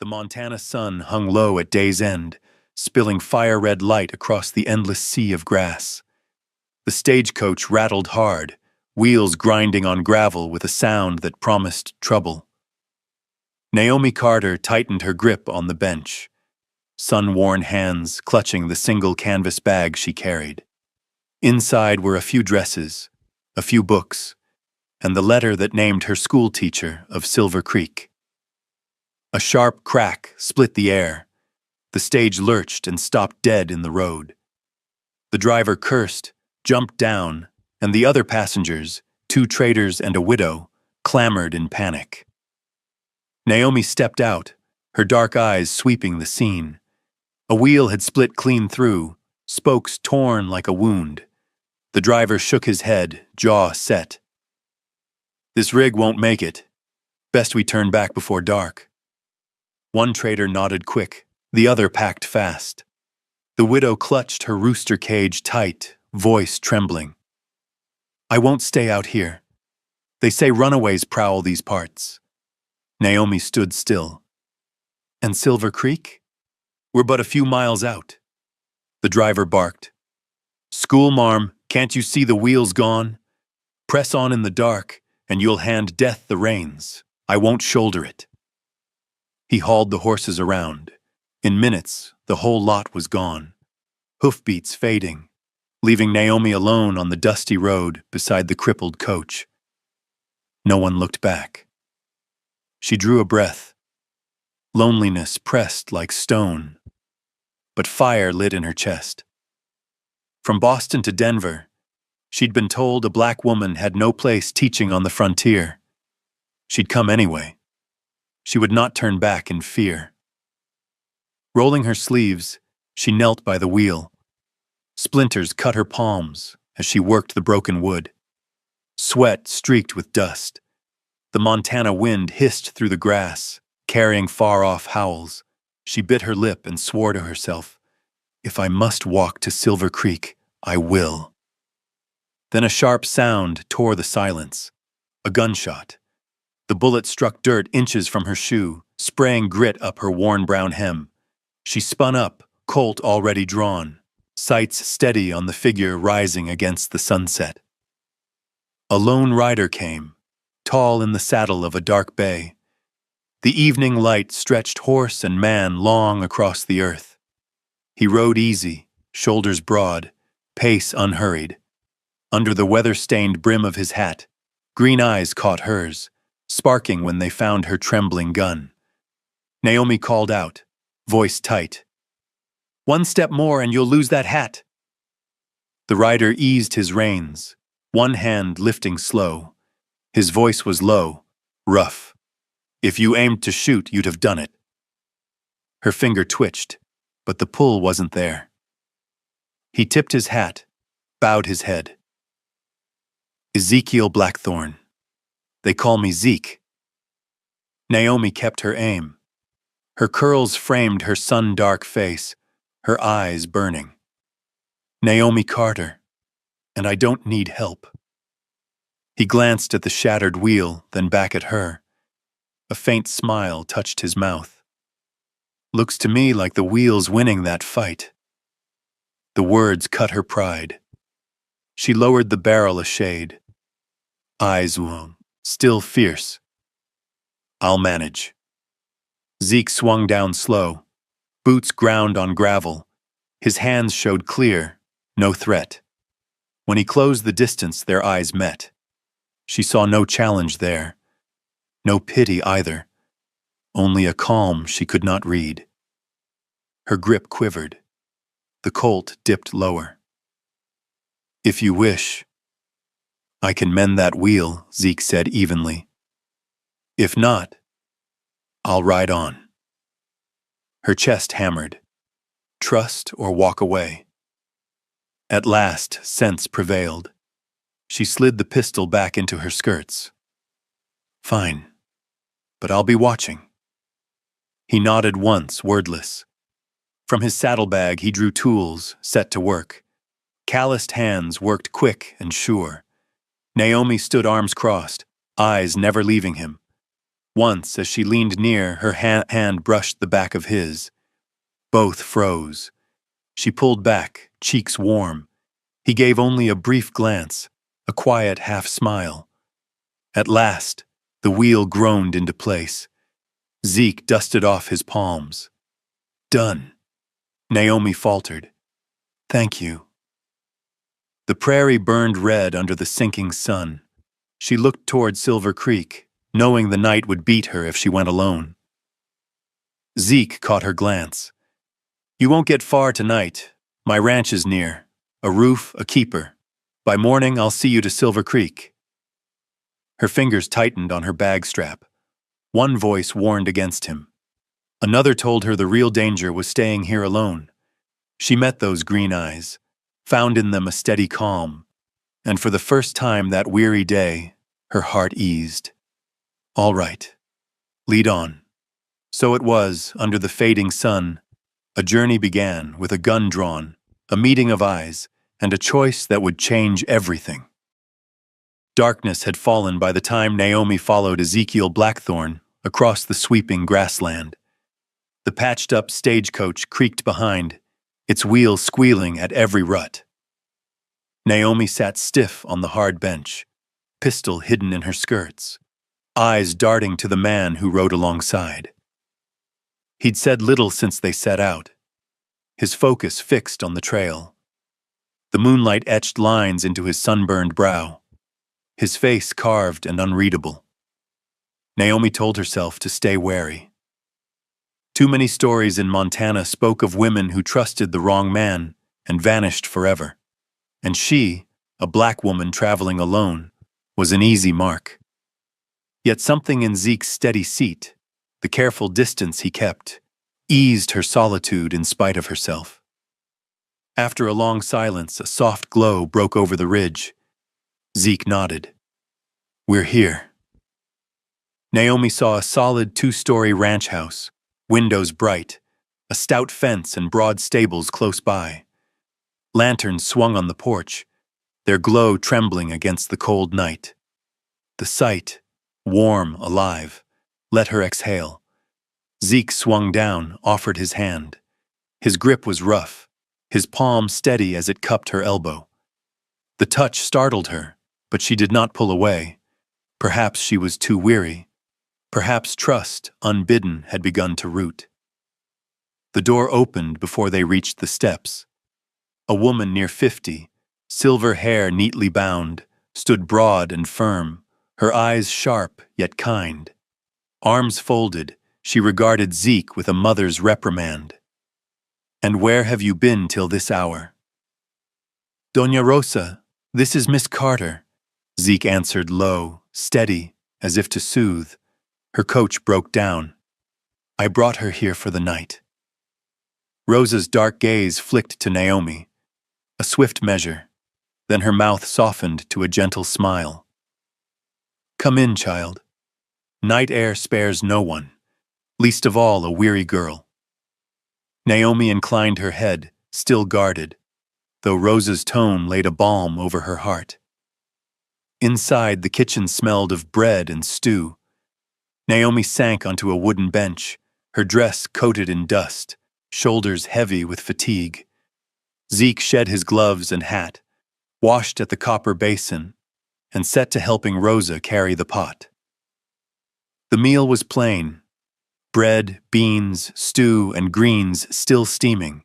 Montana sun hung low at day's end, spilling fire-red light across the endless sea of grass. The stagecoach rattled hard, wheels grinding on gravel with a sound that promised trouble. Naomi Carter tightened her grip on the bench, sun-worn hands clutching the single canvas bag she carried. Inside were a few dresses, a few books, and the letter that named her school teacher of Silver Creek. A sharp crack split the air. The stage lurched and stopped dead in the road. The driver cursed, jumped down, and the other passengers, 2 traders and a widow, clamored in panic. Naomi stepped out, her dark eyes sweeping the scene. A wheel had split clean through, spokes torn like a wound. The driver shook his head, jaw set. "This rig won't make it. Best we turn back before dark." One trader nodded quick, the other packed fast. The widow clutched her rooster cage tight, voice trembling. "I won't stay out here. They say runaways prowl these parts." Naomi stood still. "And Silver Creek? We're but a few miles out." The driver barked. "Schoolmarm, can't you see the wheels gone? Press on in the dark, and you'll hand death the reins. I won't shoulder it." He hauled the horses around. In minutes, the whole lot was gone, hoofbeats fading, leaving Naomi alone on the dusty road beside the crippled coach. No one looked back. She drew a breath. Loneliness pressed like stone, but fire lit in her chest. From Boston to Denver, she'd been told a black woman had no place teaching on the frontier. She'd come anyway. She would not turn back in fear. Rolling her sleeves, she knelt by the wheel. Splinters cut her palms as she worked the broken wood. Sweat streaked with dust. The Montana wind hissed through the grass, carrying far-off howls. She bit her lip and swore to herself, "If I must walk to Silver Creek, I will." Then a sharp sound tore the silence. A gunshot. The bullet struck dirt inches from her shoe, spraying grit up her worn brown hem. She spun up, Colt already drawn, sights steady on the figure rising against the sunset. A lone rider came, tall in the saddle of a dark bay. The evening light stretched horse and man long across the earth. He rode easy, shoulders broad, pace unhurried. Under the weather-stained brim of his hat, green eyes caught hers, sparking when they found her trembling gun. Naomi called out, voice tight, "One step more and you'll lose that hat." The rider eased his reins, one hand lifting slow. His voice was low, rough. "If you aimed to shoot, you'd have done it." Her finger twitched, but the pull wasn't there. He tipped his hat, bowed his head. "Ezekiel Blackthorne. They call me Zeke." Naomi kept her aim. Her curls framed her sun-dark face, her eyes burning. "Naomi Carter, and I don't need help." He glanced at the shattered wheel, then back at her. A faint smile touched his mouth. "Looks to me like the wheel's winning that fight." The words cut her pride. She lowered the barrel a shade. Eyes still fierce. "I'll manage." Zeke swung down slow. Boots ground on gravel. His hands showed clear, no threat. When he closed the distance, their eyes met. She saw no challenge there. No pity either. Only a calm she could not read. Her grip quivered. The Colt dipped lower. "If you wish, I can mend that wheel," Zeke said evenly. "If not, I'll ride on." Her chest hammered. Trust or walk away. At last, sense prevailed. She slid the pistol back into her skirts. "Fine, but I'll be watching." He nodded once, wordless. From his saddlebag he drew tools, set to work. Calloused hands worked quick and sure. Naomi stood arms crossed, eyes never leaving him. Once, as she leaned near, her hand brushed the back of his. Both froze. She pulled back, cheeks warm. He gave only a brief glance, a quiet half-smile. At last, the wheel groaned into place. Zeke dusted off his palms. Done. Naomi faltered. Thank you. The prairie burned red under the sinking sun. She looked toward Silver Creek, knowing the night would beat her if she went alone. Zeke caught her glance. You won't get far tonight. My ranch is near. A roof, a keeper. By morning, I'll see you to Silver Creek. Her fingers tightened on her bag strap. One voice warned against him. Another told her the real danger was staying here alone. She met those green eyes, found in them a steady calm, and for the first time that weary day, her heart eased. All right. Lead on. So it was, under the fading sun, a journey began with a gun drawn, a meeting of eyes, and a choice that would change everything. Darkness had fallen by the time Naomi followed Ezekiel Blackthorne across the sweeping grassland. The patched-up stagecoach creaked behind, its wheels squealing at every rut. Naomi sat stiff on the hard bench, pistol hidden in her skirts, eyes darting to the man who rode alongside. He'd said little since they set out, his focus fixed on the trail. The moonlight etched lines into his sunburned brow, his face carved and unreadable. Naomi told herself to stay wary. Too many stories in Montana spoke of women who trusted the wrong man and vanished forever. And she, a black woman traveling alone, was an easy mark. Yet something in Zeke's steady seat, the careful distance he kept, eased her solitude in spite of herself. After a long silence, a soft glow broke over the ridge. Zeke nodded. We're here. Naomi saw a solid 2-story ranch house, windows bright, a stout fence and broad stables close by. Lanterns swung on the porch, their glow trembling against the cold night. The sight, warm, alive, let her exhale. Zeke swung down, offered his hand. His grip was rough, his palm steady as it cupped her elbow. The touch startled her, but she did not pull away. Perhaps she was too weary. Perhaps trust, unbidden, had begun to root. The door opened before they reached the steps. A woman near 50, silver hair neatly bound, stood broad and firm, her eyes sharp yet kind. Arms folded, she regarded Zeke with a mother's reprimand. And where have you been till this hour? Doña Rosa, this is Miss Carter, Zeke answered low, steady, as if to soothe. Her coach broke down. I brought her here for the night. Rosa's dark gaze flicked to Naomi. A swift measure, then her mouth softened to a gentle smile. Come in, child. Night air spares no one, least of all a weary girl. Naomi inclined her head, still guarded, though Rosa's tone laid a balm over her heart. Inside, the kitchen smelled of bread and stew. Naomi sank onto a wooden bench, her dress coated in dust, shoulders heavy with fatigue. Zeke shed his gloves and hat, washed at the copper basin, and set to helping Rosa carry the pot. The meal was plain. Bread, beans, stew, and greens still steaming.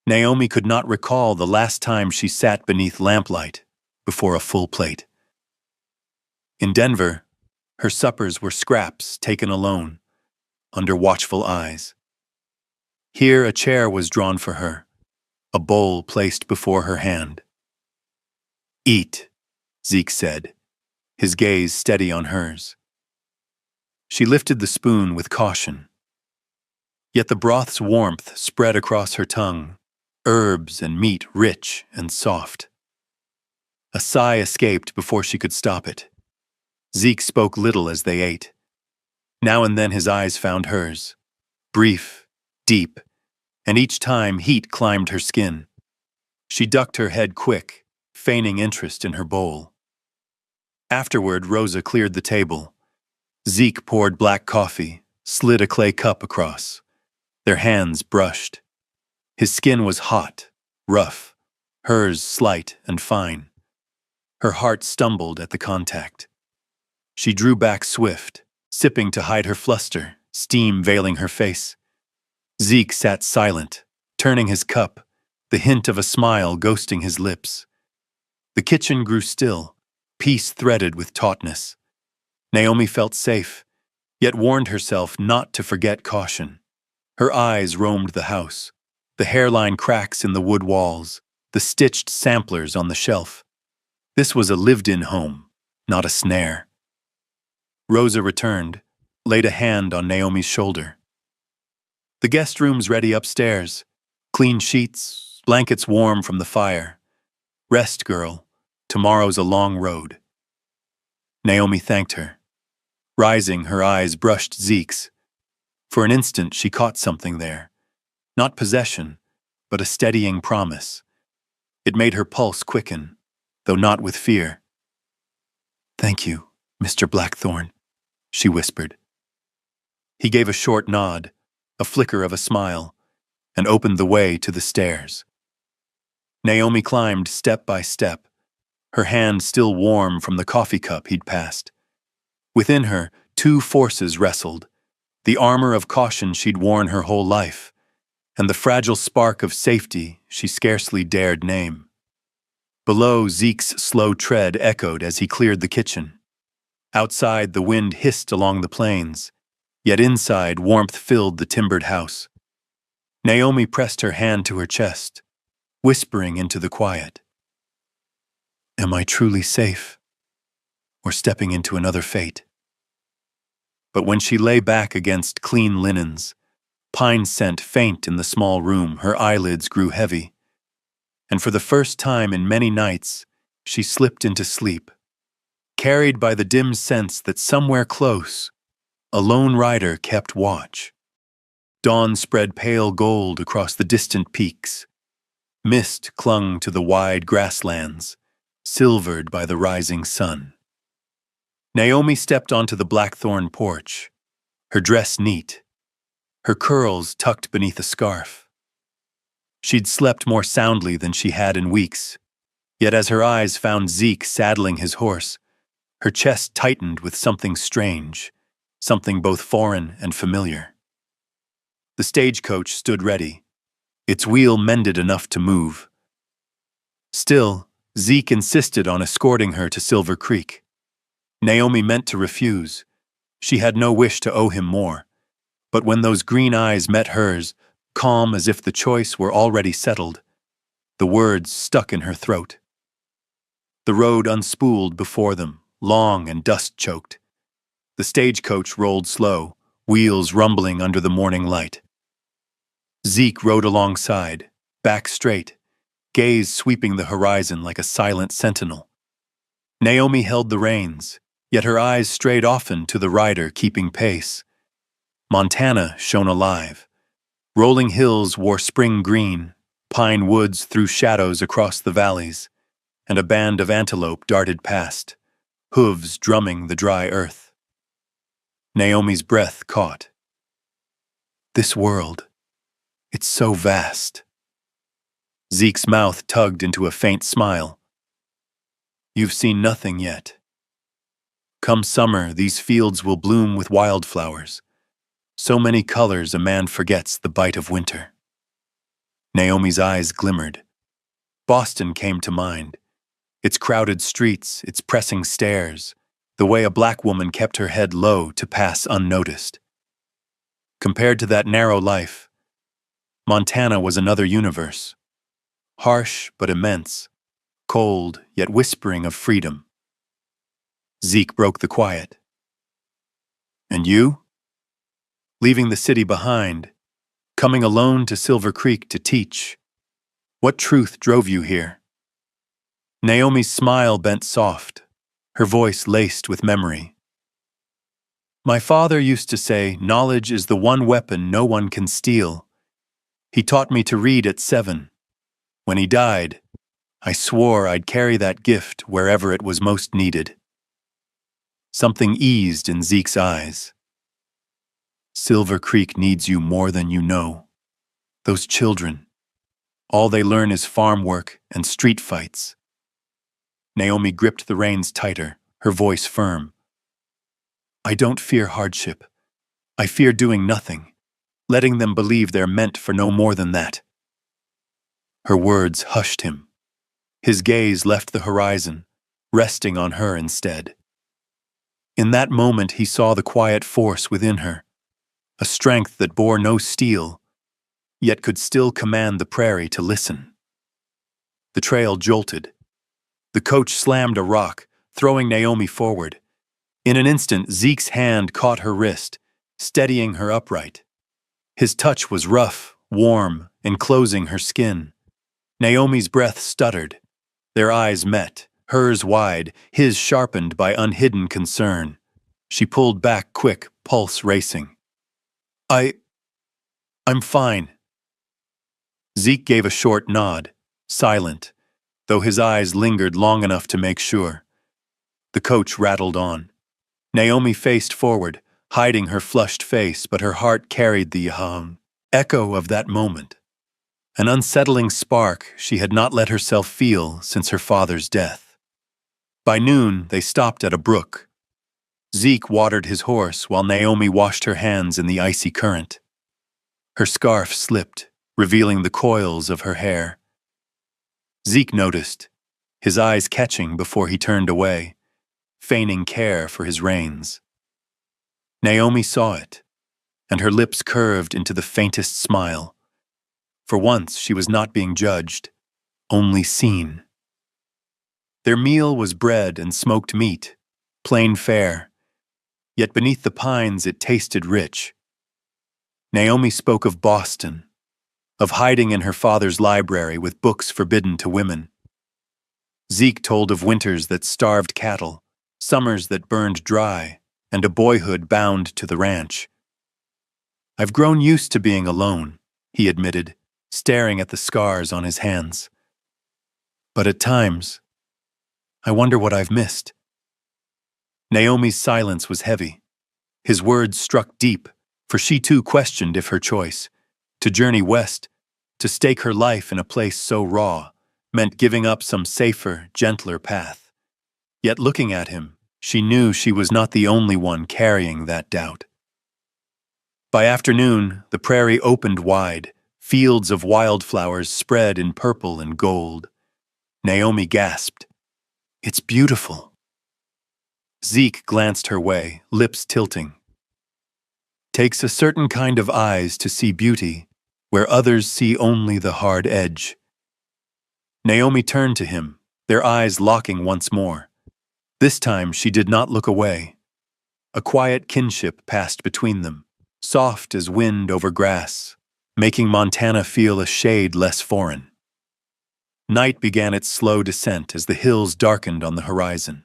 Naomi could not recall the last time she sat beneath lamplight before a full plate. In Denver, her suppers were scraps taken alone, under watchful eyes. Here a chair was drawn for her, a bowl placed before her hand. Eat, Zeke said, his gaze steady on hers. She lifted the spoon with caution. Yet the broth's warmth spread across her tongue, herbs and meat rich and soft. A sigh escaped before she could stop it. Zeke spoke little as they ate. Now and then his eyes found hers, brief, deep, and each time heat climbed her skin. She ducked her head quick, feigning interest in her bowl. Afterward, Rosa cleared the table. Zeke poured black coffee, slid a clay cup across. Their hands brushed. His skin was hot, rough, hers slight and fine. Her heart stumbled at the contact. She drew back swift, sipping to hide her fluster, steam veiling her face. Zeke sat silent, turning his cup, the hint of a smile ghosting his lips. The kitchen grew still, peace threaded with tautness. Naomi felt safe, yet warned herself not to forget caution. Her eyes roamed the house, the hairline cracks in the wood walls, the stitched samplers on the shelf. This was a lived-in home, not a snare. Rosa returned, laid a hand on Naomi's shoulder. The guest room's ready upstairs. Clean sheets, blankets warm from the fire. Rest, girl. Tomorrow's a long road. Naomi thanked her. Rising, her eyes brushed Zeke's. For an instant, she caught something there. Not possession, but a steadying promise. It made her pulse quicken, though not with fear. "Thank you, Mr. Blackthorne," she whispered. He gave a short nod, a flicker of a smile, and opened the way to the stairs. Naomi climbed step by step, her hand still warm from the coffee cup he'd passed. Within her, two forces wrestled, the armor of caution she'd worn her whole life, and the fragile spark of safety she scarcely dared name. Below, Zeke's slow tread echoed as he cleared the kitchen. Outside, the wind hissed along the plains, yet inside, warmth filled the timbered house. Naomi pressed her hand to her chest, whispering into the quiet. Am I truly safe, or stepping into another fate? But when she lay back against clean linens, pine scent faint in the small room, her eyelids grew heavy, and for the first time in many nights, she slipped into sleep, carried by the dim sense that somewhere close, a lone rider kept watch. Dawn spread pale gold across the distant peaks. Mist clung to the wide grasslands, silvered by the rising sun. Naomi stepped onto the blackthorn porch, her dress neat, her curls tucked beneath a scarf. She'd slept more soundly than she had in weeks, yet as her eyes found Zeke saddling his horse, her chest tightened with something strange, something both foreign and familiar. The stagecoach stood ready, its wheel mended enough to move. Still, Zeke insisted on escorting her to Silver Creek. Naomi meant to refuse. She had no wish to owe him more. But when those green eyes met hers, calm as if the choice were already settled, the words stuck in her throat. The road unspooled before them, long and dust-choked. The stagecoach rolled slow, wheels rumbling under the morning light. Zeke rode alongside, back straight, gaze sweeping the horizon like a silent sentinel. Naomi held the reins, yet her eyes strayed often to the rider keeping pace. Montana shone alive. Rolling hills wore spring green, pine woods threw shadows across the valleys, and a band of antelope darted past, hooves drumming the dry earth. Naomi's breath caught. This world, it's so vast. Zeke's mouth tugged into a faint smile. You've seen nothing yet. Come summer, these fields will bloom with wildflowers. So many colors a man forgets the bite of winter. Naomi's eyes glimmered. Boston came to mind. Its crowded streets, its pressing stares, the way a black woman kept her head low to pass unnoticed. Compared to that narrow life, Montana was another universe. Harsh but immense, cold yet whispering of freedom. Zeke broke the quiet. And you? Leaving the city behind, coming alone to Silver Creek to teach. What truth drove you here? Naomi's smile bent soft, her voice laced with memory. My father used to say, knowledge is the one weapon no one can steal. He taught me to read at 7. When he died, I swore I'd carry that gift wherever it was most needed. Something eased in Zeke's eyes. Silver Creek needs you more than you know. Those children, all they learn is farm work and street fights. Naomi gripped the reins tighter, her voice firm. I don't fear hardship. I fear doing nothing, letting them believe they're meant for no more than that. Her words hushed him. His gaze left the horizon, resting on her instead. In that moment he saw the quiet force within her, a strength that bore no steel, yet could still command the prairie to listen. The trail jolted. The coach slammed a rock, throwing Naomi forward. In an instant, Zeke's hand caught her wrist, steadying her upright. His touch was rough, warm, enclosing her skin. Naomi's breath stuttered. Their eyes met, hers wide, his sharpened by unhidden concern. She pulled back quick, pulse racing. I'm fine. Zeke gave a short nod, silent, though his eyes lingered long enough to make sure. The coach rattled on. Naomi faced forward, hiding her flushed face, but her heart carried the echo of that moment. An unsettling spark she had not let herself feel since her father's death. By noon, they stopped at a brook. Zeke watered his horse while Naomi washed her hands in the icy current. Her scarf slipped, revealing the coils of her hair. Zeke noticed, his eyes catching before he turned away, feigning care for his reins. Naomi saw it, and her lips curved into the faintest smile. For once, she was not being judged, only seen. Their meal was bread and smoked meat, plain fare, yet beneath the pines it tasted rich. Naomi spoke of Boston, of hiding in her father's library with books forbidden to women. Zeke told of winters that starved cattle, summers that burned dry, and a boyhood bound to the ranch. I've grown used to being alone, he admitted, staring at the scars on his hands. But at times, I wonder what I've missed. Naomi's silence was heavy. His words struck deep, for she too questioned if her choice, to journey west, to stake her life in a place so raw, meant giving up some safer, gentler path. Yet looking at him, she knew she was not the only one carrying that doubt. By afternoon, the prairie opened wide, fields of wildflowers spread in purple and gold. Naomi gasped, "It's beautiful." Zeke glanced her way, lips tilting. Takes a certain kind of eyes to see beauty, where others see only the hard edge. Naomi turned to him, their eyes locking once more. This time she did not look away. A quiet kinship passed between them, soft as wind over grass, making Montana feel a shade less foreign. Night began its slow descent as the hills darkened on the horizon.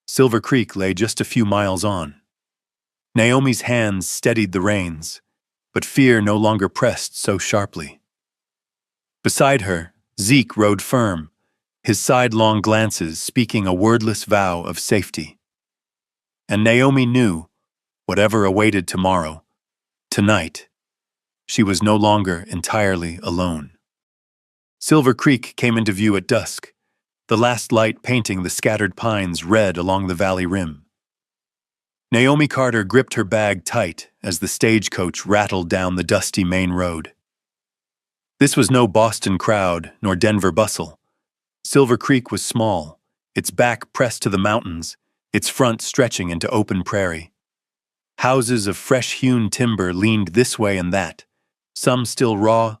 Silver Creek lay just a few miles on. Naomi's hands steadied the reins, but fear no longer pressed so sharply. Beside her, Zeke rode firm, his sidelong glances speaking a wordless vow of safety. And Naomi knew, whatever awaited tomorrow, tonight, she was no longer entirely alone. Silver Creek came into view at dusk, the last light painting the scattered pines red along the valley rim. Naomi Carter gripped her bag tight as the stagecoach rattled down the dusty main road. This was no Boston crowd nor Denver bustle. Silver Creek was small, its back pressed to the mountains, its front stretching into open prairie. Houses of fresh-hewn timber leaned this way and that, some still raw,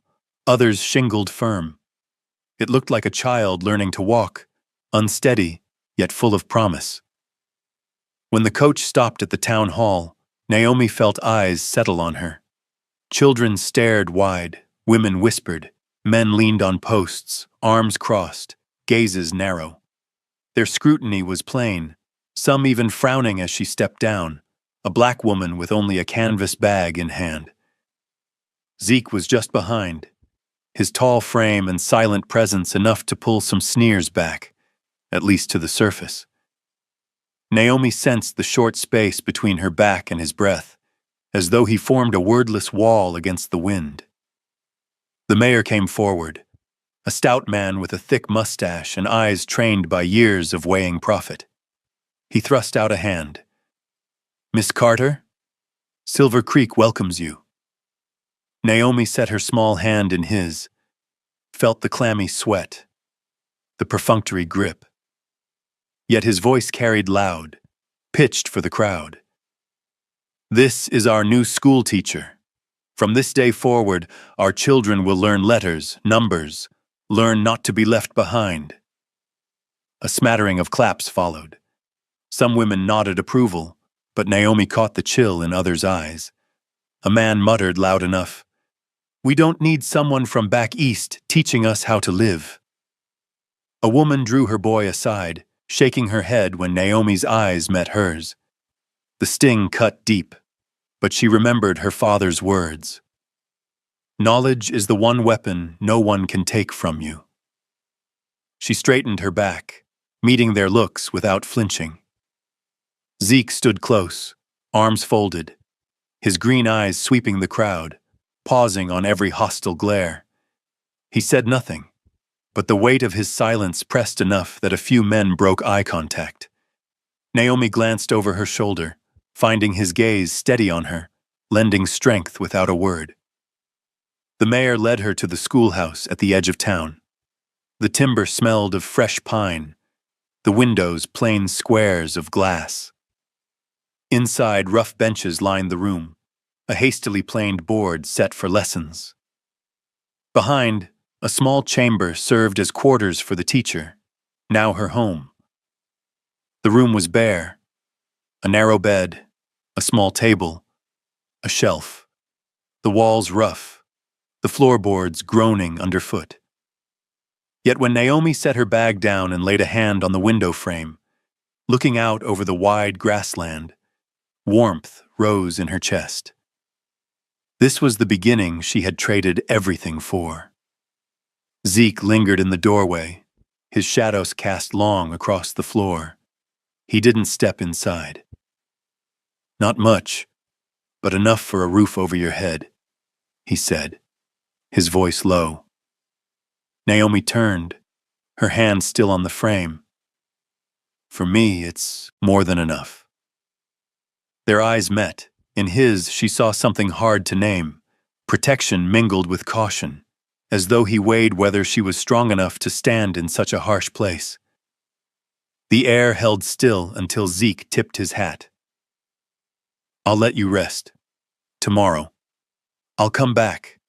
others shingled firm. It looked like a child learning to walk, unsteady, yet full of promise. When the coach stopped at the town hall, Naomi felt eyes settle on her. Children stared wide, women whispered, men leaned on posts, arms crossed, gazes narrow. Their scrutiny was plain, some even frowning as she stepped down, a black woman with only a canvas bag in hand. Zeke was just behind, his tall frame and silent presence enough to pull some sneers back, at least to the surface. Naomi sensed the short space between her back and his breath, as though he formed a wordless wall against the wind. The mayor came forward, a stout man with a thick mustache and eyes trained by years of weighing profit. He thrust out a hand. "Miss Carter, Silver Creek welcomes you." Naomi set her small hand in his, felt the clammy sweat, the perfunctory grip. Yet his voice carried loud, pitched for the crowd. "This is our new school teacher. From this day forward, our children will learn letters, numbers, learn not to be left behind." A smattering of claps followed. Some women nodded approval, but Naomi caught the chill in others' eyes. A man muttered loud enough, "We don't need someone from back east teaching us how to live." A woman drew her boy aside, shaking her head when Naomi's eyes met hers. The sting cut deep, but she remembered her father's words. "Knowledge is the one weapon no one can take from you." She straightened her back, meeting their looks without flinching. Zeke stood close, arms folded, his green eyes sweeping the crowd, pausing on every hostile glare. He said nothing, but the weight of his silence pressed enough that a few men broke eye contact. Naomi glanced over her shoulder, finding his gaze steady on her, lending strength without a word. The mayor led her to the schoolhouse at the edge of town. The timber smelled of fresh pine, the windows plain squares of glass. Inside, rough benches lined the room, a hastily planed board set for lessons. Behind, a small chamber served as quarters for the teacher, now her home. The room was bare, a narrow bed, a small table, a shelf, the walls rough, the floorboards groaning underfoot. Yet when Naomi set her bag down and laid a hand on the window frame, looking out over the wide grassland, warmth rose in her chest. This was the beginning she had traded everything for. Zeke lingered in the doorway, his shadows cast long across the floor. He didn't step inside. "Not much, but enough for a roof over your head," he said, his voice low. Naomi turned, her hand still on the frame. "For me, it's more than enough." Their eyes met. In his, she saw something hard to name, protection mingled with caution, as though he weighed whether she was strong enough to stand in such a harsh place. The air held still until Zeke tipped his hat. "I'll let you rest. Tomorrow. I'll come back,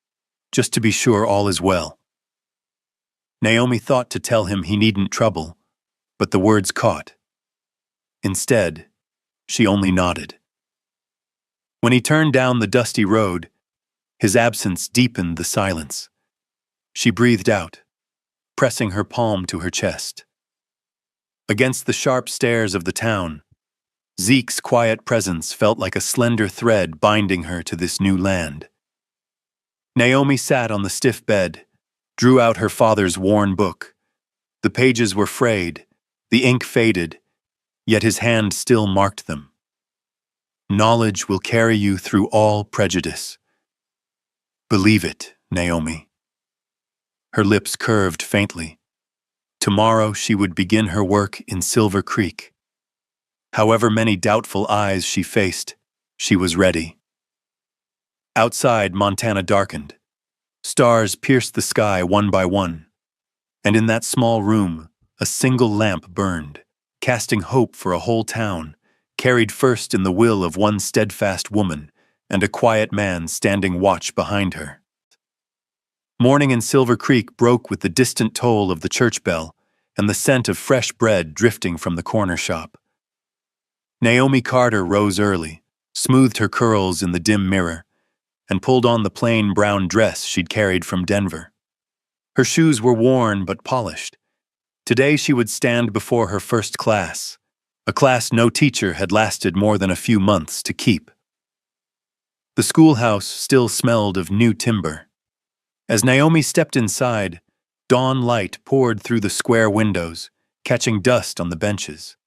just to be sure all is well." Naomi thought to tell him he needn't trouble, but the words caught. Instead, she only nodded. When he turned down the dusty road, his absence deepened the silence. She breathed out, pressing her palm to her chest. Against the sharp stares of the town, Zeke's quiet presence felt like a slender thread binding her to this new land. Naomi sat on the stiff bed, drew out her father's worn book. The pages were frayed, the ink faded, yet his hand still marked them. "Knowledge will carry you through all prejudice. Believe it, Naomi." Her lips curved faintly. Tomorrow she would begin her work in Silver Creek. However many doubtful eyes she faced, she was ready. Outside, Montana darkened. Stars pierced the sky one by one. And in that small room, a single lamp burned, casting hope for a whole town, carried first in the will of one steadfast woman and a quiet man standing watch behind her. Morning in Silver Creek broke with the distant toll of the church bell and the scent of fresh bread drifting from the corner shop. Naomi Carter rose early, smoothed her curls in the dim mirror, and pulled on the plain brown dress she'd carried from Denver. Her shoes were worn but polished. Today she would stand before her first class, a class no teacher had lasted more than a few months to keep. The schoolhouse still smelled of new timber. As Naomi stepped inside, dawn light poured through the square windows, catching dust on the benches.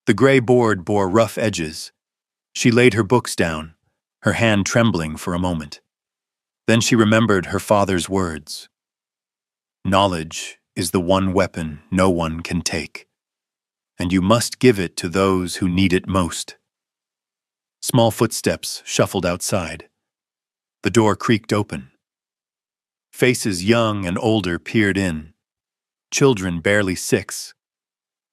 The gray board bore rough edges. She laid her books down, her hand trembling for a moment. Then she remembered her father's words. Knowledge is the one weapon no one can take, and you must give it to those who need it most. Small footsteps shuffled outside. The door creaked open. Faces young and older peered in. Children barely 6.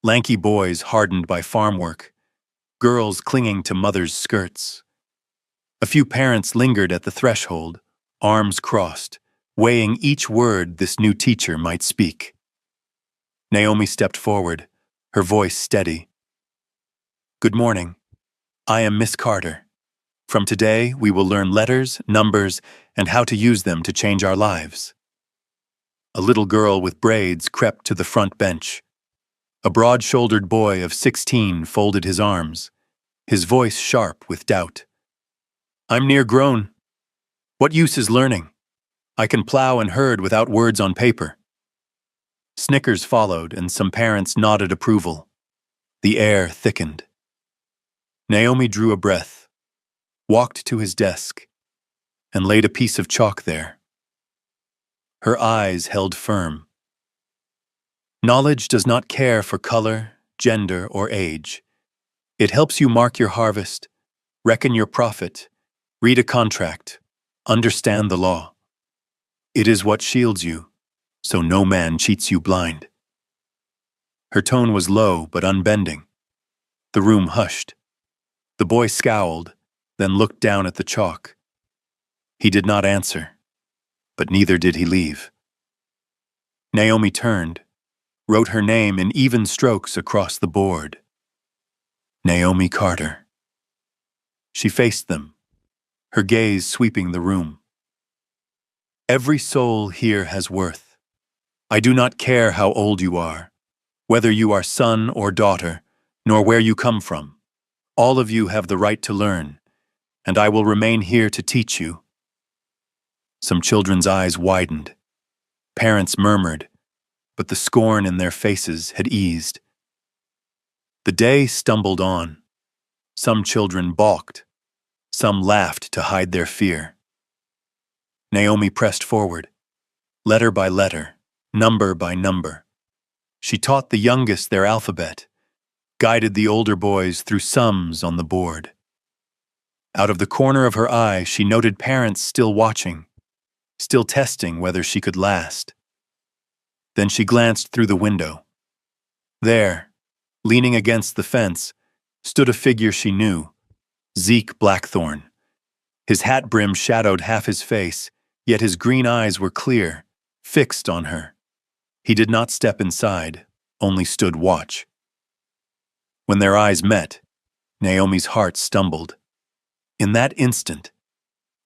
Lanky boys hardened by farm work. Girls clinging to mothers' skirts. A few parents lingered at the threshold, arms crossed, weighing each word this new teacher might speak. Naomi stepped forward, her voice steady. "Good morning. I am Miss Carter. From today, we will learn letters, numbers, and how to use them to change our lives." A little girl with braids crept to the front bench. A broad-shouldered boy of 16 folded his arms, his voice sharp with doubt. "I'm near grown. What use is learning? I can plow and herd without words on paper." Snickers followed, and some parents nodded approval. The air thickened. Naomi drew a breath, walked to his desk, and laid a piece of chalk there. Her eyes held firm. Knowledge does not care for color, gender, or age. It helps you mark your harvest, reckon your profit, read a contract, understand the law. It is what shields you, so no man cheats you blind. Her tone was low but unbending. The room hushed. The boy scowled, then looked down at the chalk. He did not answer, but neither did he leave. Naomi turned, wrote her name in even strokes across the board. Naomi Carter. She faced them, her gaze sweeping the room. Every soul here has worth. I do not care how old you are, whether you are son or daughter, nor where you come from. All of you have the right to learn, and I will remain here to teach you. Some children's eyes widened. Parents murmured, but the scorn in their faces had eased. The day stumbled on. Some children balked. Some laughed to hide their fear. Naomi pressed forward, letter by letter, number by number. She taught the youngest their alphabet, guided the older boys through sums on the board. Out of the corner of her eye, she noted parents still watching, still testing whether she could last. Then she glanced through the window. There, leaning against the fence, stood a figure she knew, Zeke Blackthorne. His hat brim shadowed half his face, yet his green eyes were clear, fixed on her. He did not step inside, only stood watch. When their eyes met, Naomi's heart stumbled. In that instant,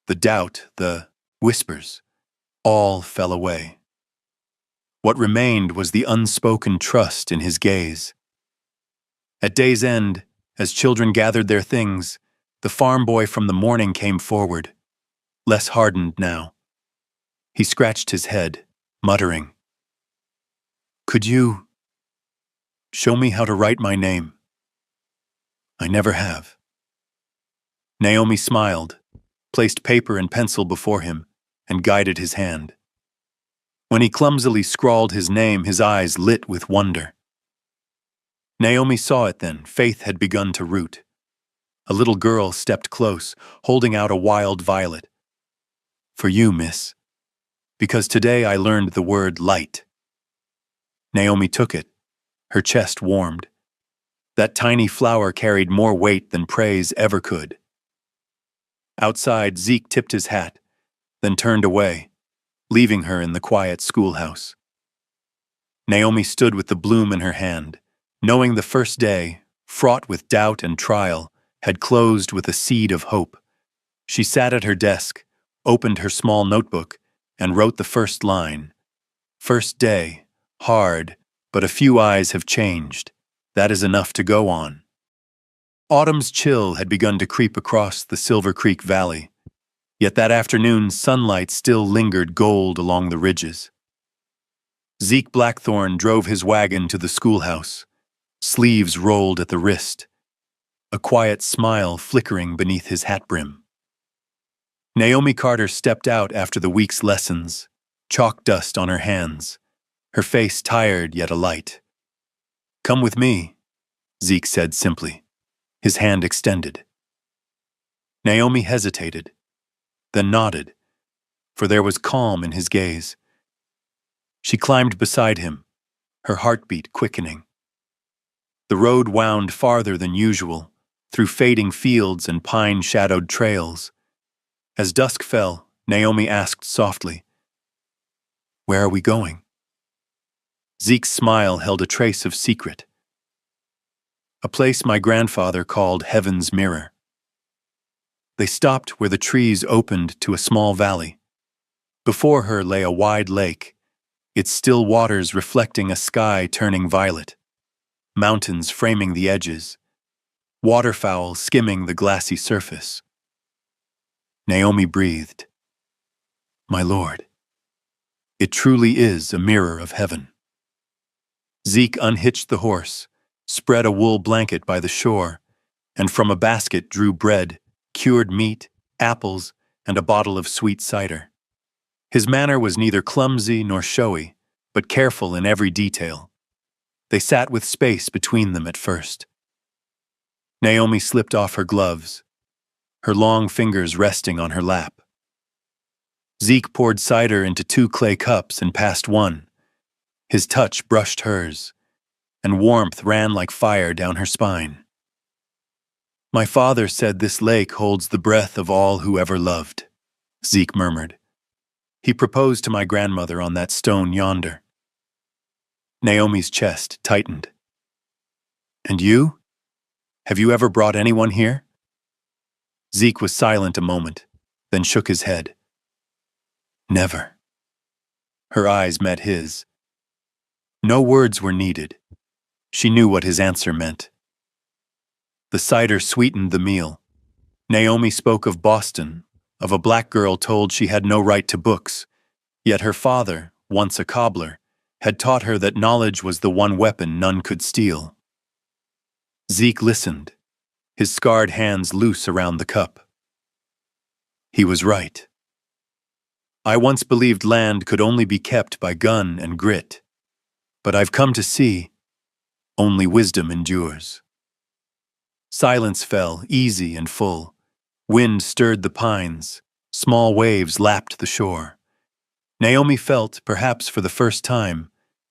the doubt, the whispers, all fell away. What remained was the unspoken trust in his gaze. At day's end, as children gathered their things, the farm boy from the morning came forward, less hardened now. He scratched his head, muttering, "Could you show me how to write my name? I never have." Naomi smiled, placed paper and pencil before him, and guided his hand. When he clumsily scrawled his name, his eyes lit with wonder. Naomi saw it then. Faith had begun to root. A little girl stepped close, holding out a wild violet. "For you, miss, because today I learned the word light." Naomi took it. Her chest warmed. That tiny flower carried more weight than praise ever could. Outside, Zeke tipped his hat, then turned away, leaving her in the quiet schoolhouse. Naomi stood with the bloom in her hand, knowing the first day, fraught with doubt and trial, had closed with a seed of hope. She sat at her desk, opened her small notebook, and wrote the first line. First day, hard, but a few eyes have changed. That is enough to go on. Autumn's chill had begun to creep across the Silver Creek Valley, yet that afternoon sunlight still lingered gold along the ridges. Zeke Blackthorne drove his wagon to the schoolhouse, sleeves rolled at the wrist, a quiet smile flickering beneath his hat brim. Naomi Carter stepped out after the week's lessons, chalk dust on her hands, her face tired yet alight. "Come with me," Zeke said simply, his hand extended. Naomi hesitated, then nodded, for there was calm in his gaze. She climbed beside him, her heartbeat quickening. The road wound farther than usual, through fading fields and pine-shadowed trails. As dusk fell, Naomi asked softly, "Where are we going?" Zeke's smile held a trace of secret. "A place my grandfather called Heaven's Mirror." They stopped where the trees opened to a small valley. Before her lay a wide lake, its still waters reflecting a sky turning violet, mountains framing the edges, waterfowl skimming the glassy surface. Naomi breathed, "My lord, it truly is a mirror of heaven." Zeke unhitched the horse, spread a wool blanket by the shore, and from a basket drew bread, cured meat, apples, and a bottle of sweet cider. His manner was neither clumsy nor showy, but careful in every detail. They sat with space between them at first. Naomi slipped off her gloves, her long fingers resting on her lap. Zeke poured cider into 2 clay cups and passed one. His touch brushed hers, and warmth ran like fire down her spine. "My father said this lake holds the breath of all who ever loved," Zeke murmured. "He proposed to my grandmother on that stone yonder." Naomi's chest tightened. "And you? Have you ever brought anyone here?" Zeke was silent a moment, then shook his head. "Never." Her eyes met his. No words were needed. She knew what his answer meant. The cider sweetened the meal. Naomi spoke of Boston, of a black girl told she had no right to books, yet her father, once a cobbler, had taught her that knowledge was the one weapon none could steal. Zeke listened, his scarred hands loose around the cup. He was right. "I once believed land could only be kept by gun and grit, but I've come to see only wisdom endures." Silence fell, easy and full. Wind stirred the pines, small waves lapped the shore. Naomi felt, perhaps for the first time,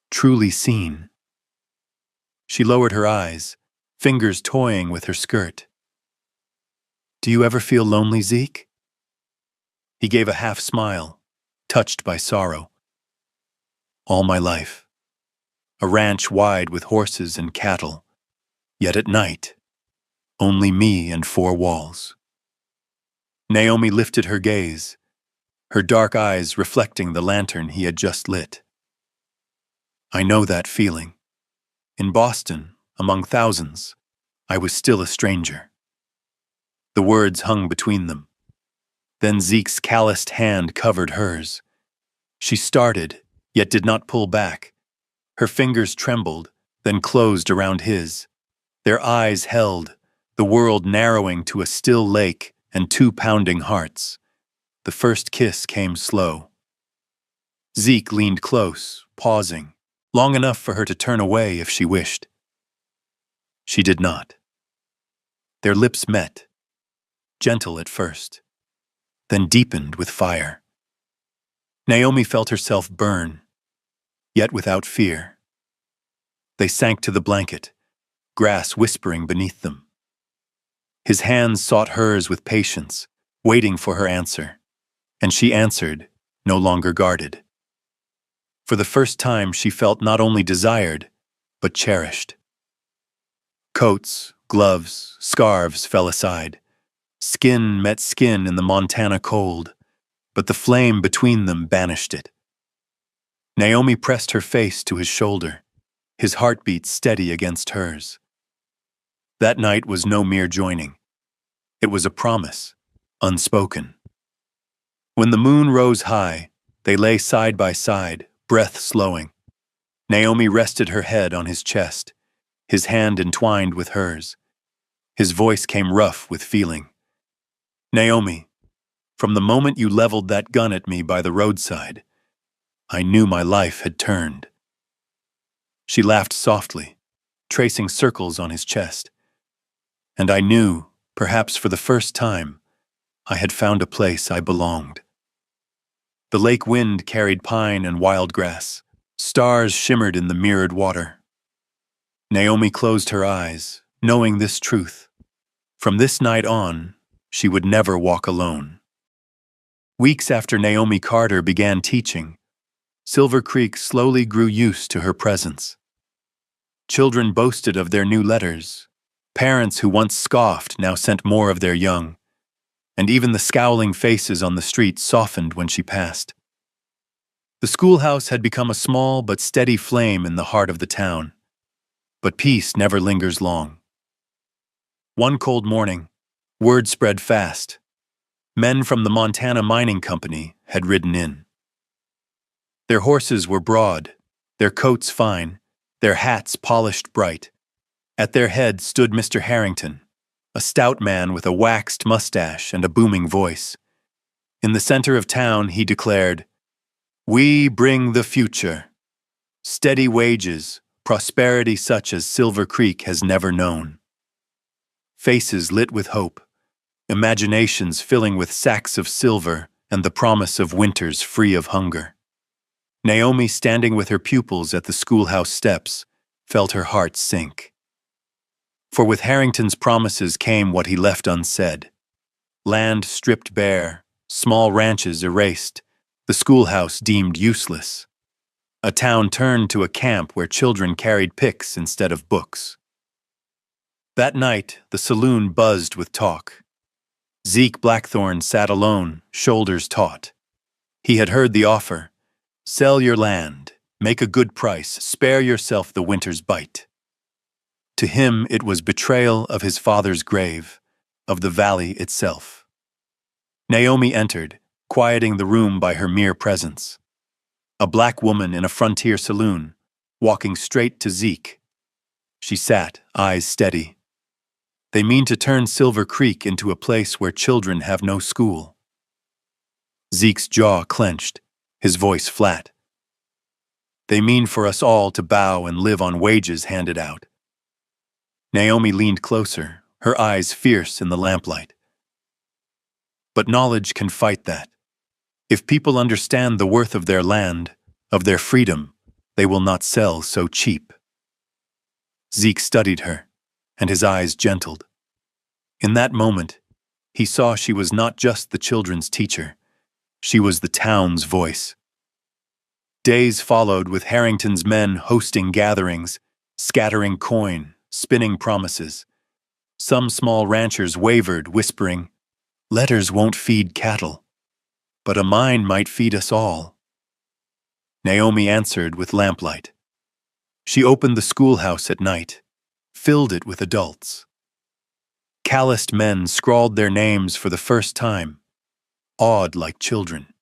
truly seen. She lowered her eyes, fingers toying with her skirt. "Do you ever feel lonely, Zeke?" He gave a half smile, touched by sorrow. "All my life. A ranch wide with horses and cattle, yet at night, only me and 4 walls." Naomi lifted her gaze, her dark eyes reflecting the lantern he had just lit. "I know that feeling. In Boston, among thousands, I was still a stranger." The words hung between them. Then Zeke's calloused hand covered hers. She started, yet did not pull back. Her fingers trembled, then closed around his. Their eyes held, the world narrowing to a still lake and 2 pounding hearts. The first kiss came slow. Zeke leaned close, pausing, long enough for her to turn away if she wished. She did not. Their lips met, gentle at first, then deepened with fire. Naomi felt herself burn, yet without fear. They sank to the blanket, grass whispering beneath them. His hands sought hers with patience, waiting for her answer, and she answered, no longer guarded. For the first time she felt not only desired, but cherished. Coats, gloves, scarves fell aside. Skin met skin in the Montana cold, but the flame between them banished it. Naomi pressed her face to his shoulder, his heartbeat steady against hers. That night was no mere joining. It was a promise, unspoken. When the moon rose high, they lay side by side, breath slowing. Naomi rested her head on his chest, his hand entwined with hers. His voice came rough with feeling. "Naomi, from the moment you leveled that gun at me by the roadside, I knew my life had turned." She laughed softly, tracing circles on his chest. "And I knew, perhaps for the first time, I had found a place I belonged." The lake wind carried pine and wild grass. Stars shimmered in the mirrored water. Naomi closed her eyes, knowing this truth. From this night on, she would never walk alone. Weeks after Naomi Carter began teaching, Silver Creek slowly grew used to her presence. Children boasted of their new letters. Parents who once scoffed now sent more of their young. And even the scowling faces on the street softened when she passed. The schoolhouse had become a small but steady flame in the heart of the town. But peace never lingers long. One cold morning, word spread fast. Men from the Montana Mining Company had ridden in. Their horses were broad, their coats fine, their hats polished bright. At their head stood Mr. Harrington, a stout man with a waxed mustache and a booming voice. In the center of town, he declared, "We bring the future. Steady wages, prosperity such as Silver Creek has never known." Faces lit with hope, imaginations filling with sacks of silver and the promise of winters free of hunger. Naomi, standing with her pupils at the schoolhouse steps, felt her heart sink. For with Harrington's promises came what he left unsaid. Land stripped bare, small ranches erased, the schoolhouse deemed useless. A town turned to a camp where children carried picks instead of books. That night, the saloon buzzed with talk. Zeke Blackthorne sat alone, shoulders taut. He had heard the offer: sell your land, make a good price, spare yourself the winter's bite. To him, it was betrayal of his father's grave, of the valley itself. Naomi entered, quieting the room by her mere presence. A black woman in a frontier saloon, walking straight to Zeke. She sat, eyes steady. "They mean to turn Silver Creek into a place where children have no school." Zeke's jaw clenched, his voice flat. "They mean for us all to bow and live on wages handed out." Naomi leaned closer, her eyes fierce in the lamplight. "But knowledge can fight that. If people understand the worth of their land, of their freedom, they will not sell so cheap." Zeke studied her, and his eyes gentled. In that moment, he saw she was not just the children's teacher. She was the town's voice. Days followed with Harrington's men hosting gatherings, scattering coin, spinning promises. Some small ranchers wavered, whispering, "Letters won't feed cattle, but a mine might feed us all." Naomi answered with lamplight. She opened the schoolhouse at night, filled it with adults. Calloused men scrawled their names for the first time, awed like children.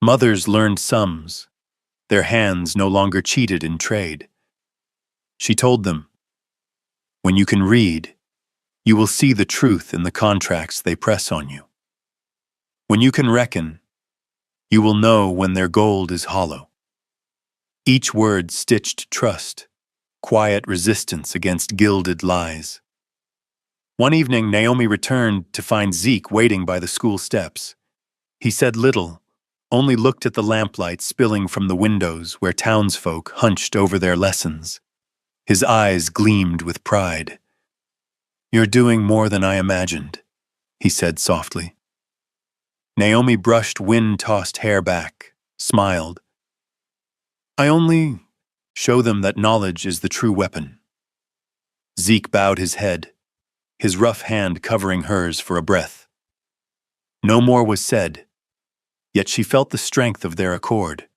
Mothers learned sums. Their hands no longer cheated in trade. She told them, "When you can read, you will see the truth in the contracts they press on you. When you can reckon, you will know when their gold is hollow." Each word stitched trust, quiet resistance against gilded lies. One evening, Naomi returned to find Zeke waiting by the school steps. He said little, only looked at the lamplight spilling from the windows where townsfolk hunched over their lessons. His eyes gleamed with pride. "You're doing more than I imagined," he said softly. Naomi brushed wind-tossed hair back, smiled. "I only show them that knowledge is the true weapon." Zeke bowed his head, his rough hand covering hers for a breath. No more was said, yet she felt the strength of their accord.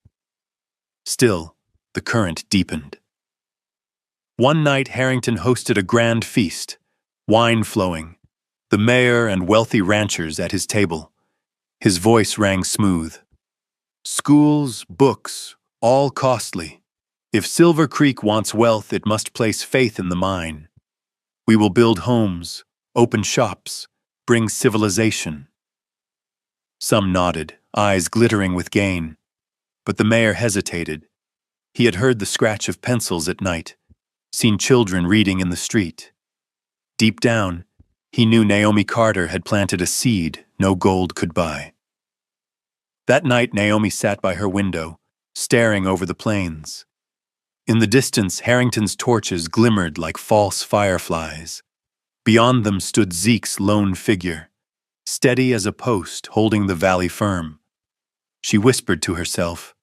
Still, the current deepened. One night, Harrington hosted a grand feast, wine flowing, the mayor and wealthy ranchers at his table. His voice rang smooth. "Schools, books, all costly. If Silver Creek wants wealth, it must place faith in the mine. We will build homes, open shops, bring civilization. Some nodded, eyes glittering with gain. But the mayor hesitated. He had heard the scratch of pencils at night, seen children reading in the street. Deep down, he knew Naomi Carter had planted a seed no gold could buy. That night, Naomi sat by her window, staring over the plains. In the distance, Harrington's torches glimmered like false fireflies. Beyond them stood Zeke's lone figure, steady as a post holding the valley firm. She whispered to herself,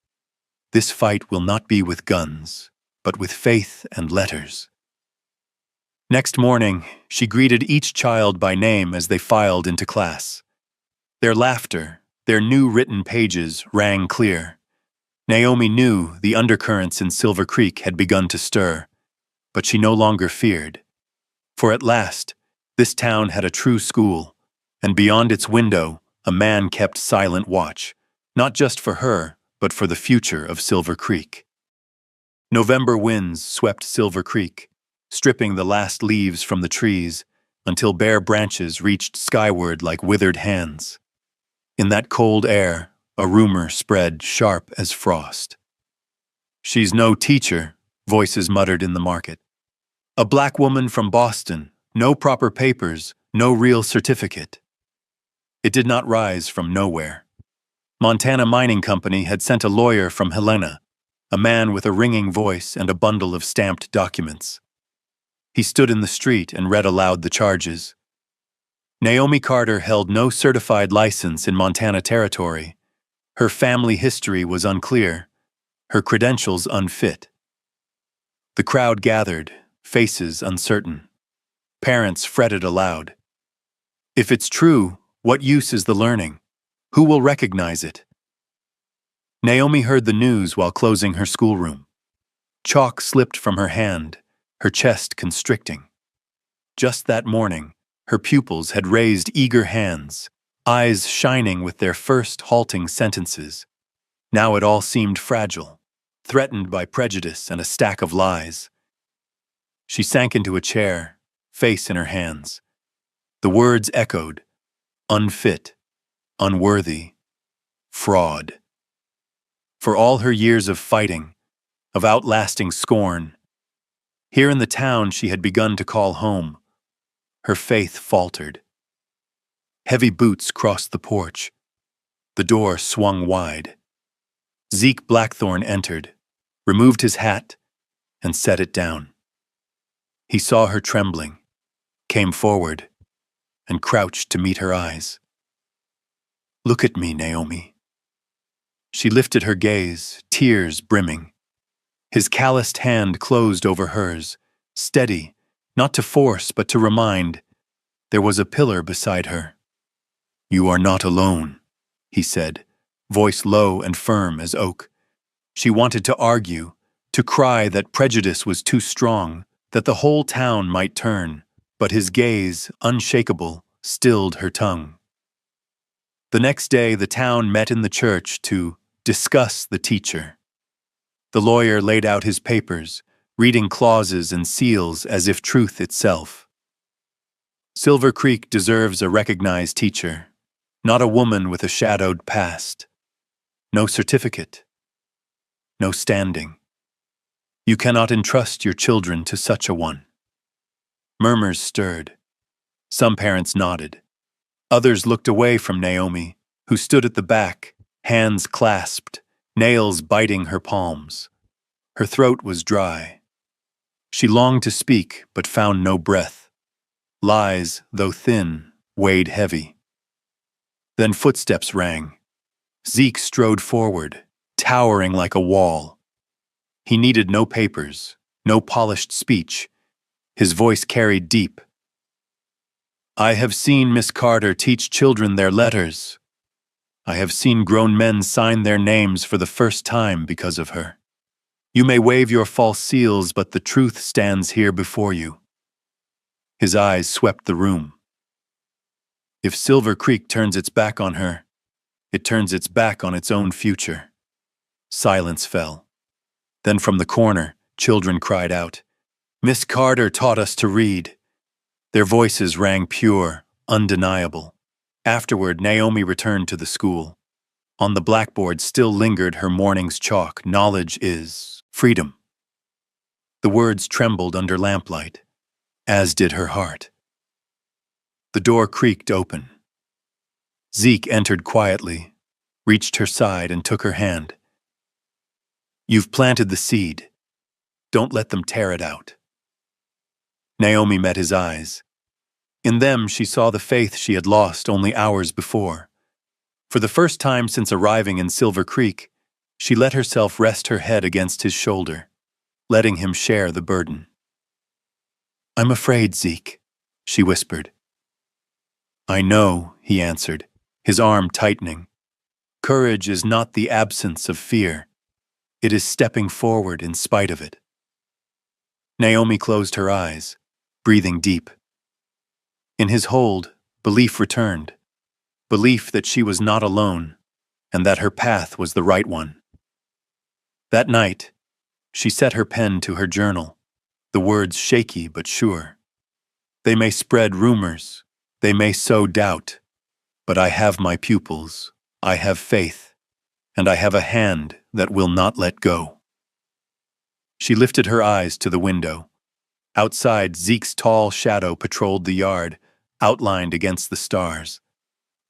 "This fight will not be with guns, but with faith and letters." Next morning, she greeted each child by name as they filed into class. Their laughter, their new written pages rang clear. Naomi knew the undercurrents in Silver Creek had begun to stir, but she no longer feared. For at last, this town had a true school, and beyond its window, a man kept silent watch, not just for her, but for the future of Silver Creek. November winds swept Silver Creek, stripping the last leaves from the trees until bare branches reached skyward like withered hands. In that cold air, a rumor spread sharp as frost. "She's no teacher," voices muttered in the market. "A black woman from Boston, no proper papers, no real certificate." It did not rise from nowhere. Montana Mining Company had sent a lawyer from Helena, a man with a ringing voice and a bundle of stamped documents. He stood in the street and read aloud the charges. Naomi Carter held no certified license in Montana territory. Her family history was unclear, her credentials unfit. The crowd gathered, faces uncertain. Parents fretted aloud. If it's true, what use is the learning? Who will recognize it? Naomi heard the news while closing her schoolroom. Chalk slipped from her hand, her chest constricting. Just that morning, her pupils had raised eager hands, eyes shining with their first halting sentences. Now it all seemed fragile, threatened by prejudice and a stack of lies. She sank into a chair, face in her hands. The words echoed, unfit, unworthy, fraud. For all her years of fighting, of outlasting scorn, here in the town she had begun to call home. Her faith faltered. Heavy boots crossed the porch. The door swung wide. Zeke Blackthorne entered, removed his hat, and set it down. He saw her trembling, came forward, and crouched to meet her eyes. "Look at me, Naomi." She lifted her gaze, tears brimming. His calloused hand closed over hers, steady, not to force but to remind. There was a pillar beside her. "You are not alone," he said, voice low and firm as oak. She wanted to argue, to cry that prejudice was too strong, that the whole town might turn, but his gaze, unshakable, stilled her tongue. The next day, the town met in the church to discuss the teacher. The lawyer laid out his papers, reading clauses and seals as if truth itself. Silver Creek deserves a recognized teacher, not a woman with a shadowed past. No certificate, no standing. You cannot entrust your children to such a one. Murmurs stirred. Some parents nodded. Others looked away from Naomi, who stood at the back, hands clasped, nails biting her palms. Her throat was dry. She longed to speak, but found no breath. Lies, though thin, weighed heavy. Then footsteps rang. Zeke strode forward, towering like a wall. He needed no papers, no polished speech. His voice carried deep. "I have seen Miss Carter teach children their letters. I have seen grown men sign their names for the first time because of her. You may wave your false seals, but the truth stands here before you." His eyes swept the room. If Silver Creek turns its back on her, it turns its back on its own future. Silence fell. Then from the corner, children cried out, "Miss Carter taught us to read." Their voices rang pure, undeniable. Afterward, Naomi returned to the school. On the blackboard still lingered her morning's chalk, "Knowledge is freedom." The words trembled under lamplight, as did her heart. The door creaked open. Zeke entered quietly, reached her side, and took her hand. "You've planted the seed. Don't let them tear it out." Naomi met his eyes. In them she saw the faith she had lost only hours before. For the first time since arriving in Silver Creek, she let herself rest her head against his shoulder, letting him share the burden. "I'm afraid, Zeke," she whispered. "I know," he answered, his arm tightening. "Courage is not the absence of fear. It is stepping forward in spite of it." Naomi closed her eyes, breathing deep. In his hold, belief returned. Belief that she was not alone, and that her path was the right one. That night, she set her pen to her journal, the words shaky but sure. "They may spread rumors, they may sow doubt, but I have my pupils, I have faith, and I have a hand that will not let go." She lifted her eyes to the window. Outside, Zeke's tall shadow patrolled the yard, outlined against the stars.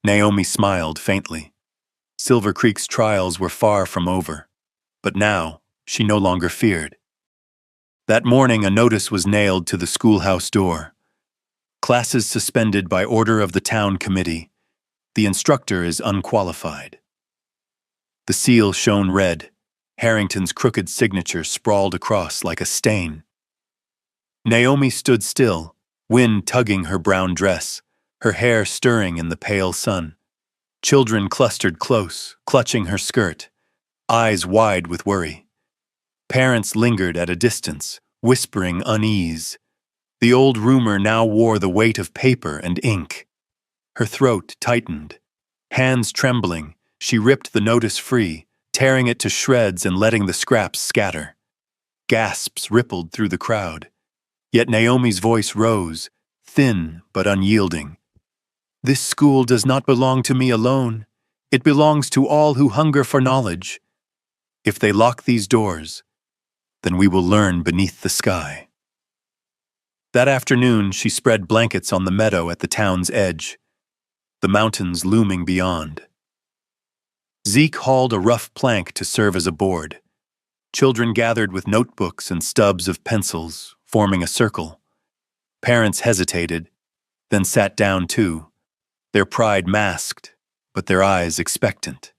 Naomi smiled faintly. Silver Creek's trials were far from over, but now she no longer feared. That morning, a notice was nailed to the schoolhouse door. "Classes suspended by order of the town committee. The instructor is unqualified." The seal shone red. Harrington's crooked signature sprawled across like a stain. Naomi stood still, wind tugging her brown dress, her hair stirring in the pale sun. Children clustered close, clutching her skirt, eyes wide with worry. Parents lingered at a distance, whispering unease. The old rumor now wore the weight of paper and ink. Her throat tightened. Hands trembling, she ripped the notice free, tearing it to shreds and letting the scraps scatter. Gasps rippled through the crowd. Yet Naomi's voice rose, thin but unyielding. "This school does not belong to me alone. It belongs to all who hunger for knowledge. If they lock these doors, then we will learn beneath the sky." That afternoon, she spread blankets on the meadow at the town's edge, the mountains looming beyond. Zeke hauled a rough plank to serve as a board. Children gathered with notebooks and stubs of pencils, forming a circle. Parents hesitated, then sat down too, their pride masked, but their eyes expectant.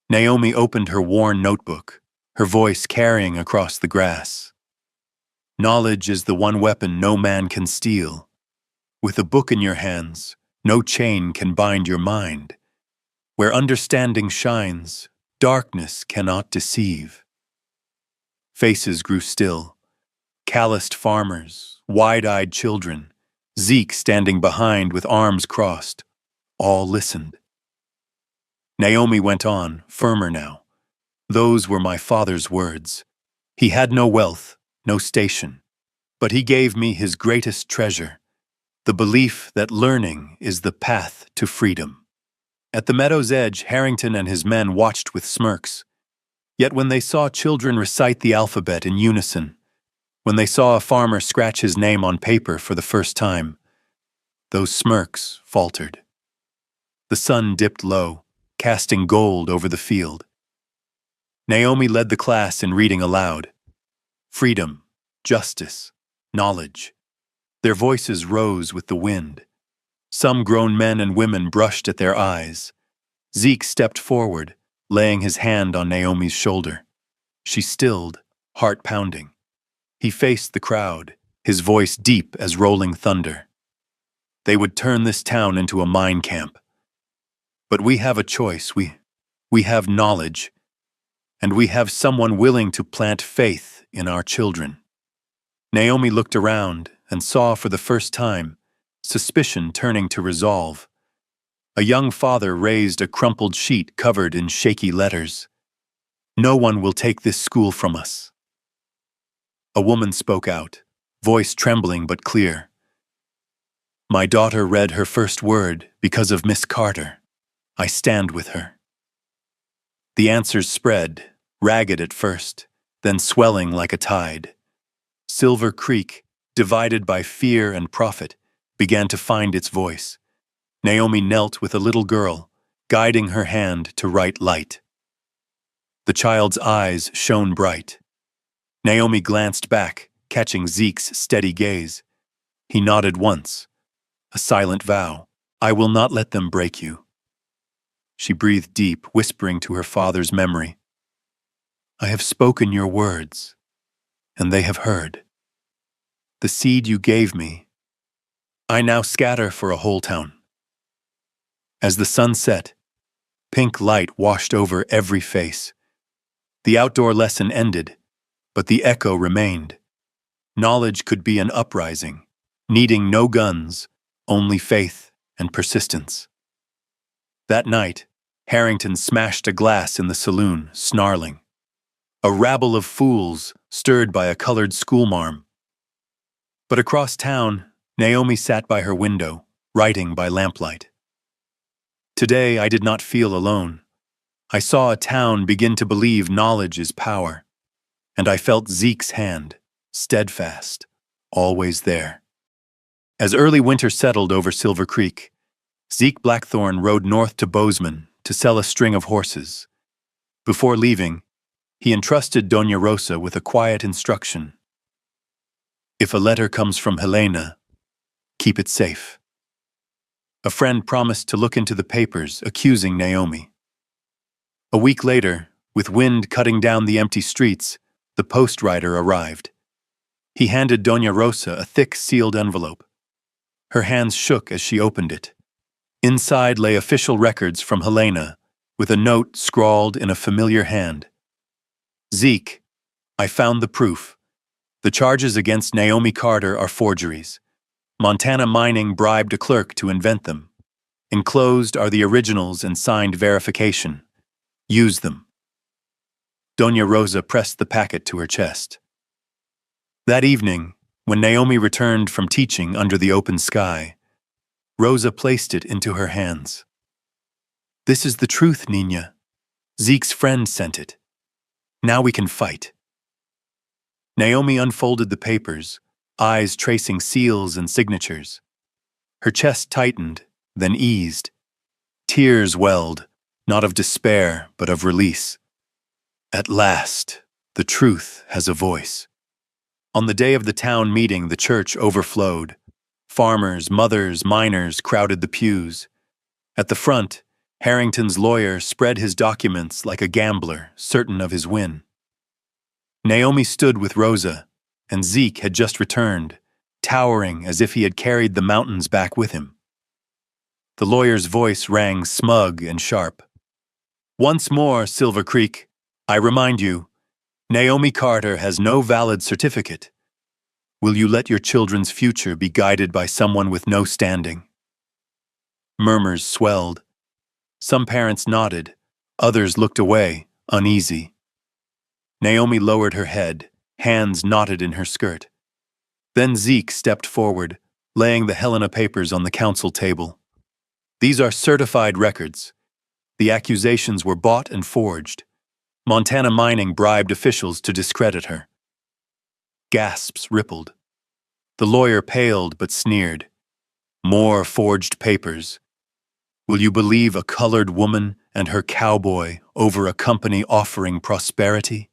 Naomi opened her worn notebook, her voice carrying across the grass. "Knowledge is the one weapon no man can steal. With a book in your hands, no chain can bind your mind. Where understanding shines, darkness cannot deceive." Faces grew still. Calloused farmers, wide-eyed children, Zeke standing behind with arms crossed. All listened. Naomi went on, firmer now. "Those were my father's words. He had no wealth, no station, but he gave me his greatest treasure, the belief that learning is the path to freedom." At the meadow's edge, Harrington and his men watched with smirks. Yet when they saw children recite the alphabet in unison, when they saw a farmer scratch his name on paper for the first time, those smirks faltered. The sun dipped low, casting gold over the field. Naomi led the class in reading aloud. Freedom, justice, knowledge. Their voices rose with the wind. Some grown men and women brushed at their eyes. Zeke stepped forward, laying his hand on Naomi's shoulder. She stilled, heart pounding. He faced the crowd, his voice deep as rolling thunder. "They would turn this town into a mine camp. But we have a choice. We have knowledge, and we have someone willing to plant faith in our children." Naomi looked around and saw for the first time suspicion turning to resolve. A young father raised a crumpled sheet covered in shaky letters. "No one will take this school from us. A woman spoke out, voice trembling but clear. My daughter read her first word because of Miss Carter. I stand with her. The answers spread, ragged at first, then swelling like a tide. Silver Creek, divided by fear and profit, began to find its voice. Naomi knelt with a little girl, guiding her hand to right light. The child's eyes shone bright. Naomi glanced back, catching Zeke's steady gaze. He nodded once, a silent vow. I will not let them break you. She breathed deep, whispering to her father's memory. I have spoken your words, and they have heard. The seed you gave me, I now scatter for a whole town. As the sun set, pink light washed over every face. The outdoor lesson ended, but the echo remained. Knowledge could be an uprising, needing no guns, only faith and persistence. That night, Harrington smashed a glass in the saloon, snarling. A rabble of fools, stirred by a colored schoolmarm. But across town, Naomi sat by her window, writing by lamplight. Today I did not feel alone. I saw a town begin to believe knowledge is power. And I felt Zeke's hand, steadfast, always there. As early winter settled over Silver Creek, Zeke Blackthorne rode north to Bozeman to sell a string of horses. Before leaving, he entrusted Doña Rosa with a quiet instruction. If a letter comes from Helena, keep it safe. A friend promised to look into the papers accusing Naomi. A week later, with wind cutting down the empty streets, the post rider arrived. He handed Doña Rosa a thick sealed envelope. Her hands shook as she opened it. Inside lay official records from Helena, with a note scrawled in a familiar hand. Zeke, I found the proof. The charges against Naomi Carter are forgeries. Montana Mining bribed a clerk to invent them. Enclosed are the originals and signed verification. Use them. Doña Rosa pressed the packet to her chest. That evening, when Naomi returned from teaching under the open sky, Rosa placed it into her hands. This is the truth, Nina. Zeke's friend sent it. Now we can fight. Naomi unfolded the papers, eyes tracing seals and signatures. Her chest tightened, then eased. Tears welled, not of despair, but of release. At last, the truth has a voice. On the day of the town meeting, the church overflowed. Farmers, mothers, miners crowded the pews. At the front, Harrington's lawyer spread his documents like a gambler, certain of his win. Naomi stood with Rosa, and Zeke had just returned, towering as if he had carried the mountains back with him. The lawyer's voice rang smug and sharp. Once more, Silver Creek, I remind you, Naomi Carter has no valid certificate. Will you let your children's future be guided by someone with no standing? Murmurs swelled. Some parents nodded, others looked away, uneasy. Naomi lowered her head, hands knotted in her skirt. Then Zeke stepped forward, laying the Helena papers on the council table. These are certified records. The accusations were bought and forged. Montana Mining bribed officials to discredit her. Gasps rippled. The lawyer paled but sneered. More forged papers. Will you believe a colored woman and her cowboy over a company offering prosperity?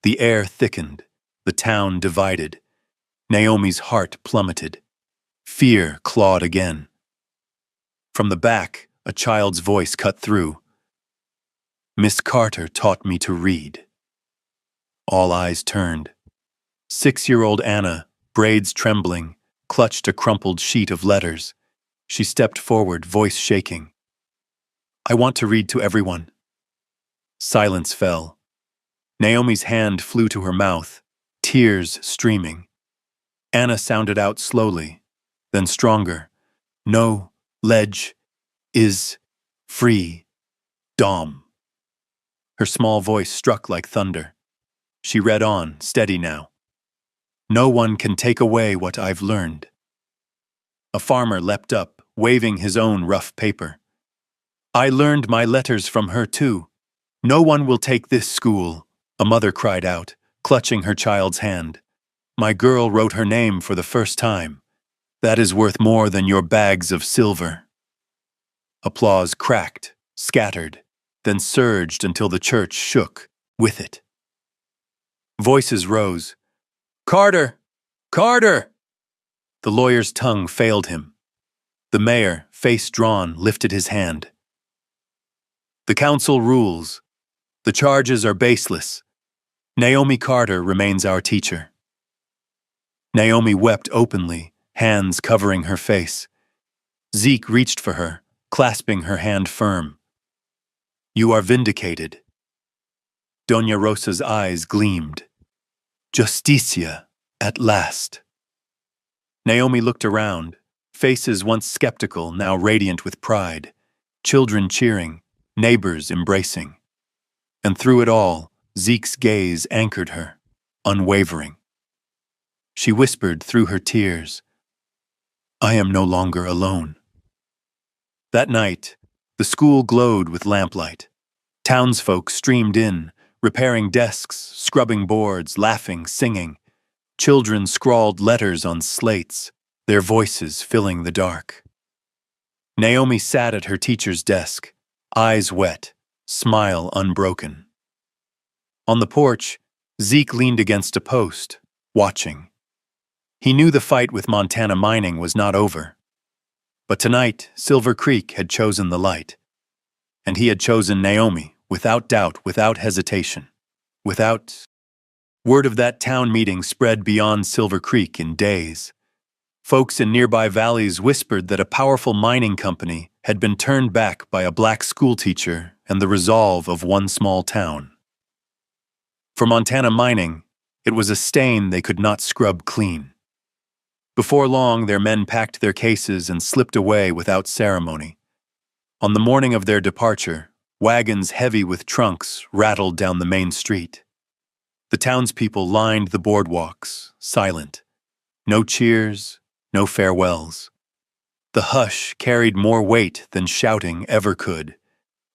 The air thickened, the town divided. Naomi's heart plummeted. Fear clawed again. From the back, a child's voice cut through. Miss Carter taught me to read. All eyes turned. 6-year-old Anna, braids trembling, clutched a crumpled sheet of letters. She stepped forward, voice shaking. I want to read to everyone. Silence fell. Naomi's hand flew to her mouth, tears streaming. Anna sounded out slowly, then stronger. No, ledge, is, free, dom. Her small voice struck like thunder. She read on, steady now. No one can take away what I've learned. A farmer leapt up, waving his own rough paper. I learned my letters from her too. No one will take this school, a mother cried out, clutching her child's hand. My girl wrote her name for the first time. That is worth more than your bags of silver. Applause cracked, scattered, then surged until the church shook with it. Voices rose. Carter! Carter! The lawyer's tongue failed him. The mayor, face drawn, lifted his hand. The council rules. The charges are baseless. Naomi Carter remains our teacher. Naomi wept openly, hands covering her face. Zeke reached for her, clasping her hand firm. You are vindicated. Doña Rosa's eyes gleamed. Justicia, at last. Naomi looked around, faces once skeptical, now radiant with pride, children cheering, neighbors embracing. And through it all, Zeke's gaze anchored her, unwavering. She whispered through her tears, I am no longer alone. That night, the school glowed with lamplight. Townsfolk streamed in, repairing desks, scrubbing boards, laughing, singing. Children scrawled letters on slates, their voices filling the dark. Naomi sat at her teacher's desk, eyes wet, smile unbroken. On the porch, Zeke leaned against a post, watching. He knew the fight with Montana Mining was not over. But tonight, Silver Creek had chosen the light. And he had chosen Naomi, without doubt, without hesitation. Word of that town meeting spread beyond Silver Creek in days. Folks in nearby valleys whispered that a powerful mining company had been turned back by a black schoolteacher and the resolve of one small town. For Montana Mining, it was a stain they could not scrub clean. Before long, their men packed their cases and slipped away without ceremony. On the morning of their departure, wagons heavy with trunks rattled down the main street. The townspeople lined the boardwalks, silent. No cheers, no farewells. The hush carried more weight than shouting ever could,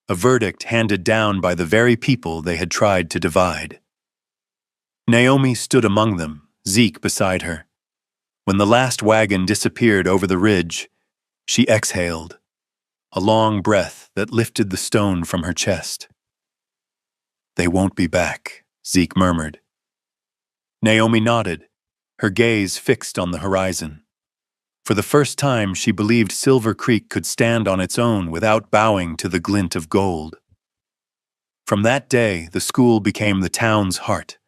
a verdict handed down by the very people they had tried to divide. Naomi stood among them, Zeke beside her. When the last wagon disappeared over the ridge, she exhaled, a long breath that lifted the stone from her chest. They won't be back, Zeke murmured. Naomi nodded, her gaze fixed on the horizon. For the first time, she believed Silver Creek could stand on its own without bowing to the glint of gold. From that day, the school became the town's heart.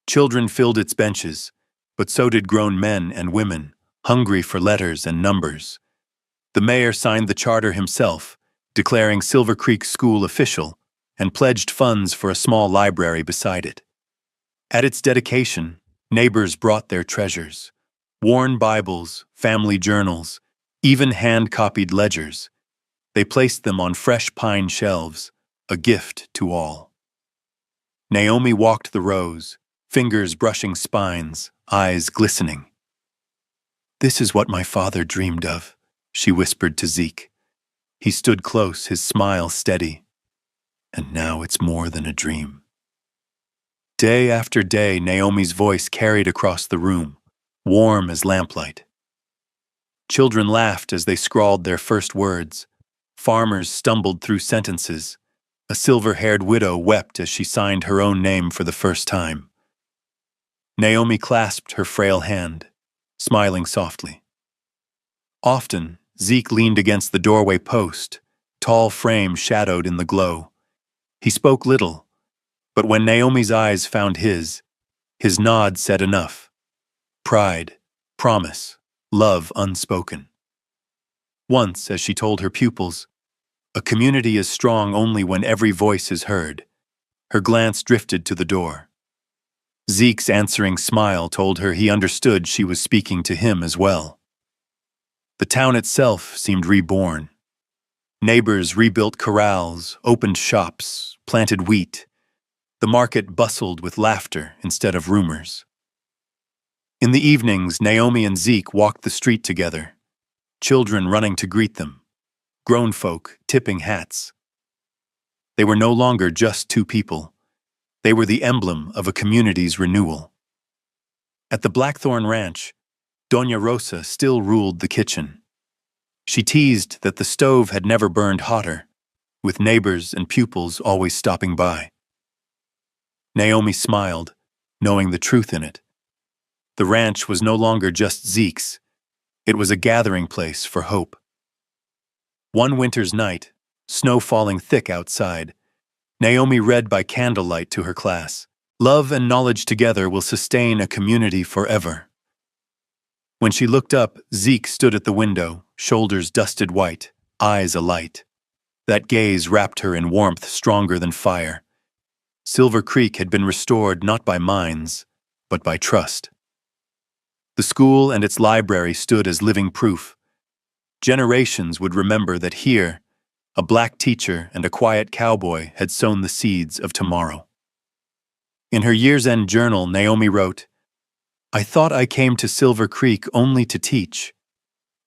Children filled its benches, but so did grown men and women, hungry for letters and numbers. The mayor signed the charter himself, declaring Silver Creek School official, and pledged funds for a small library beside it. At its dedication, neighbors brought their treasures, worn Bibles, family journals, even hand-copied ledgers. They placed them on fresh pine shelves, a gift to all. Naomi walked the rows, fingers brushing spines, eyes glistening. This is what my father dreamed of, she whispered to Zeke. He stood close, his smile steady. And now it's more than a dream. Day after day, Naomi's voice carried across the room, warm as lamplight. Children laughed as they scrawled their first words. Farmers stumbled through sentences. A silver-haired widow wept as she signed her own name for the first time. Naomi clasped her frail hand, smiling softly. Often, Zeke leaned against the doorway post, tall frame shadowed in the glow. He spoke little, but when Naomi's eyes found his nod said enough. Pride, promise, love unspoken. Once, as she told her pupils, a community is strong only when every voice is heard. Her glance drifted to the door. Zeke's answering smile told her he understood she was speaking to him as well. The town itself seemed reborn. Neighbors rebuilt corrals, opened shops, planted wheat. The market bustled with laughter instead of rumors. In the evenings, Naomi and Zeke walked the street together, children running to greet them, grown folk tipping hats. They were no longer just two people. They were the emblem of a community's renewal. At the Blackthorn Ranch, Doña Rosa still ruled the kitchen. She teased that the stove had never burned hotter, with neighbors and pupils always stopping by. Naomi smiled, knowing the truth in it. The ranch was no longer just Zeke's. It was a gathering place for hope. One winter's night, snow falling thick outside, Naomi read by candlelight to her class. Love and knowledge together will sustain a community forever. When she looked up, Zeke stood at the window, shoulders dusted white, eyes alight. That gaze wrapped her in warmth stronger than fire. Silver Creek had been restored not by mines, but by trust. The school and its library stood as living proof. Generations would remember that here, a black teacher and a quiet cowboy had sown the seeds of tomorrow. In her year's-end journal, Naomi wrote, "I thought I came to Silver Creek only to teach.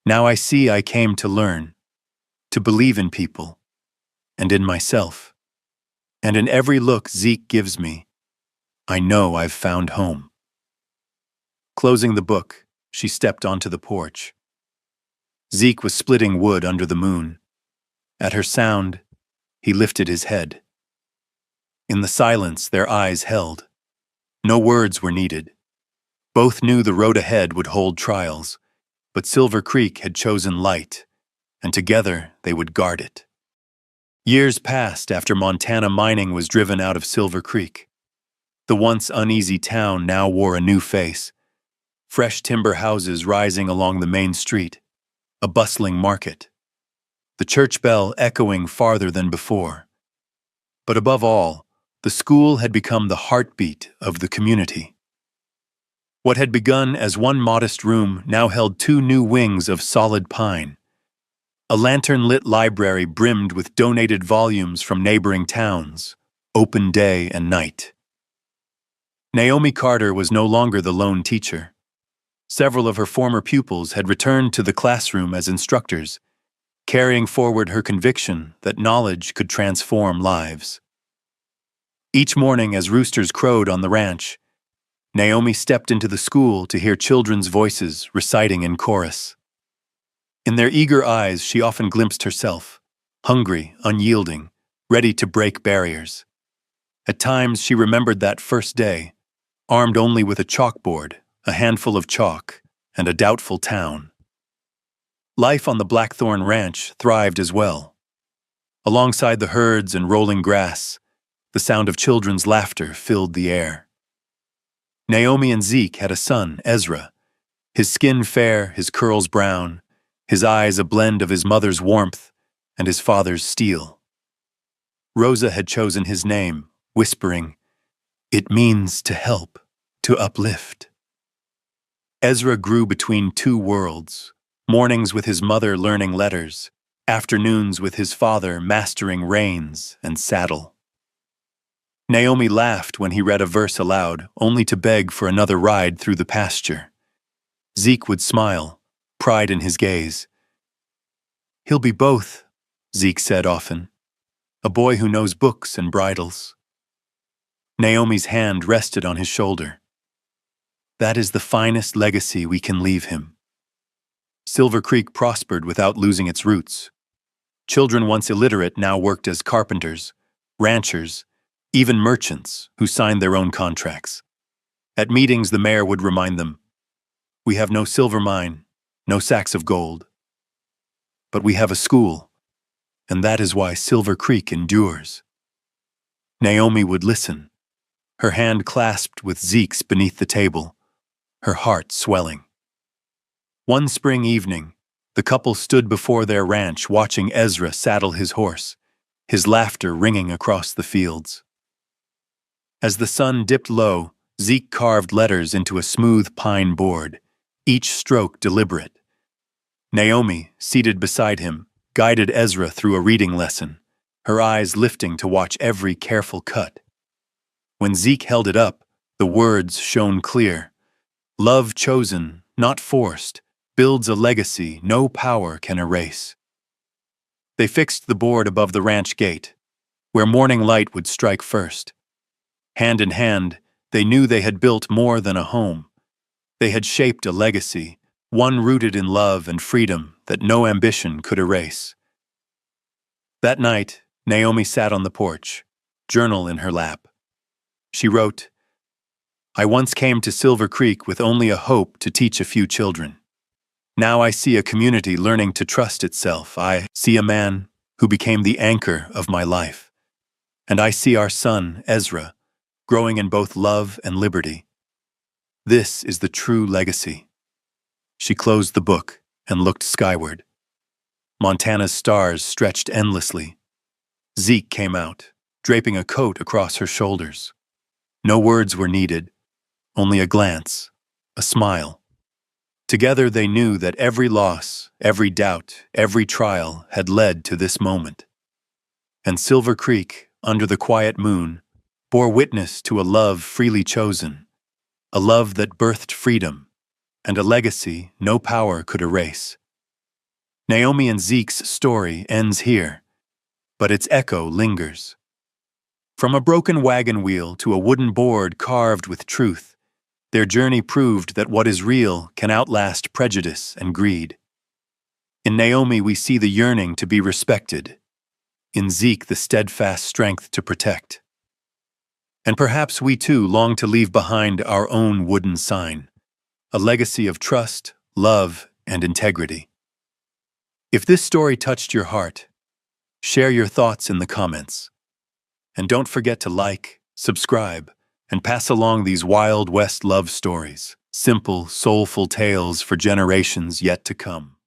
Now I see I came to learn, to believe in people, and in myself. And in every look Zeke gives me, I know I've found home." Closing the book, she stepped onto the porch. Zeke was splitting wood under the moon. At her sound, he lifted his head. In the silence, their eyes held. No words were needed. Both knew the road ahead would hold trials, but Silver Creek had chosen light, and together they would guard it. Years passed after Montana mining was driven out of Silver Creek. The once uneasy town now wore a new face. Fresh timber houses rising along the main street, a bustling market, the church bell echoing farther than before. But above all, the school had become the heartbeat of the community. What had begun as one modest room now held two new wings of solid pine. A lantern-lit library brimmed with donated volumes from neighboring towns, open day and night. Naomi Carter was no longer the lone teacher. Several of her former pupils had returned to the classroom as instructors, carrying forward her conviction that knowledge could transform lives. Each morning as roosters crowed on the ranch, Naomi stepped into the school to hear children's voices reciting in chorus. In their eager eyes, she often glimpsed herself, hungry, unyielding, ready to break barriers. At times, she remembered that first day, armed only with a chalkboard, a handful of chalk, and a doubtful town. Life on the Blackthorn Ranch thrived as well. Alongside the herds and rolling grass, the sound of children's laughter filled the air. Naomi and Zeke had a son, Ezra, his skin fair, his curls brown, his eyes a blend of his mother's warmth and his father's steel. Rosa had chosen his name, whispering, "It means to help, to uplift." Ezra grew between two worlds, mornings with his mother learning letters, afternoons with his father mastering reins and saddle. Naomi laughed when he read a verse aloud, only to beg for another ride through the pasture. Zeke would smile, pride in his gaze. "He'll be both," Zeke said often. "A boy who knows books and bridles." Naomi's hand rested on his shoulder. "That is the finest legacy we can leave him." Silver Creek prospered without losing its roots. Children once illiterate now worked as carpenters, ranchers, even merchants who signed their own contracts. At meetings, the mayor would remind them, "We have no silver mine, no sacks of gold. But we have a school, and that is why Silver Creek endures." Naomi would listen, her hand clasped with Zeke's beneath the table, her heart swelling. One spring evening, the couple stood before their ranch watching Ezra saddle his horse, his laughter ringing across the fields. As the sun dipped low, Zeke carved letters into a smooth pine board, each stroke deliberate. Naomi, seated beside him, guided Ezra through a reading lesson, her eyes lifting to watch every careful cut. When Zeke held it up, the words shone clear. Love chosen, not forced, builds a legacy no power can erase. They fixed the board above the ranch gate, where morning light would strike first. Hand in hand, they knew they had built more than a home. They had shaped a legacy, one rooted in love and freedom that no ambition could erase. That night, Naomi sat on the porch, journal in her lap. She wrote, "I once came to Silver Creek with only a hope to teach a few children. Now I see a community learning to trust itself. I see a man who became the anchor of my life. And I see our son, Ezra, growing in both love and liberty. This is the true legacy." She closed the book and looked skyward. Montana's stars stretched endlessly. Zeke came out, draping a coat across her shoulders. No words were needed, only a glance, a smile. Together they knew that every loss, every doubt, every trial had led to this moment. And Silver Creek, under the quiet moon, bore witness to a love freely chosen, a love that birthed freedom, and a legacy no power could erase. Naomi and Zeke's story ends here, but its echo lingers. From a broken wagon wheel to a wooden board carved with truth, their journey proved that what is real can outlast prejudice and greed. In Naomi we see the yearning to be respected. In Zeke the steadfast strength to protect. And perhaps we too long to leave behind our own wooden sign, a legacy of trust, love, and integrity. If this story touched your heart, share your thoughts in the comments. And don't forget to like, subscribe, and pass along these Wild West love stories, simple, soulful tales for generations yet to come.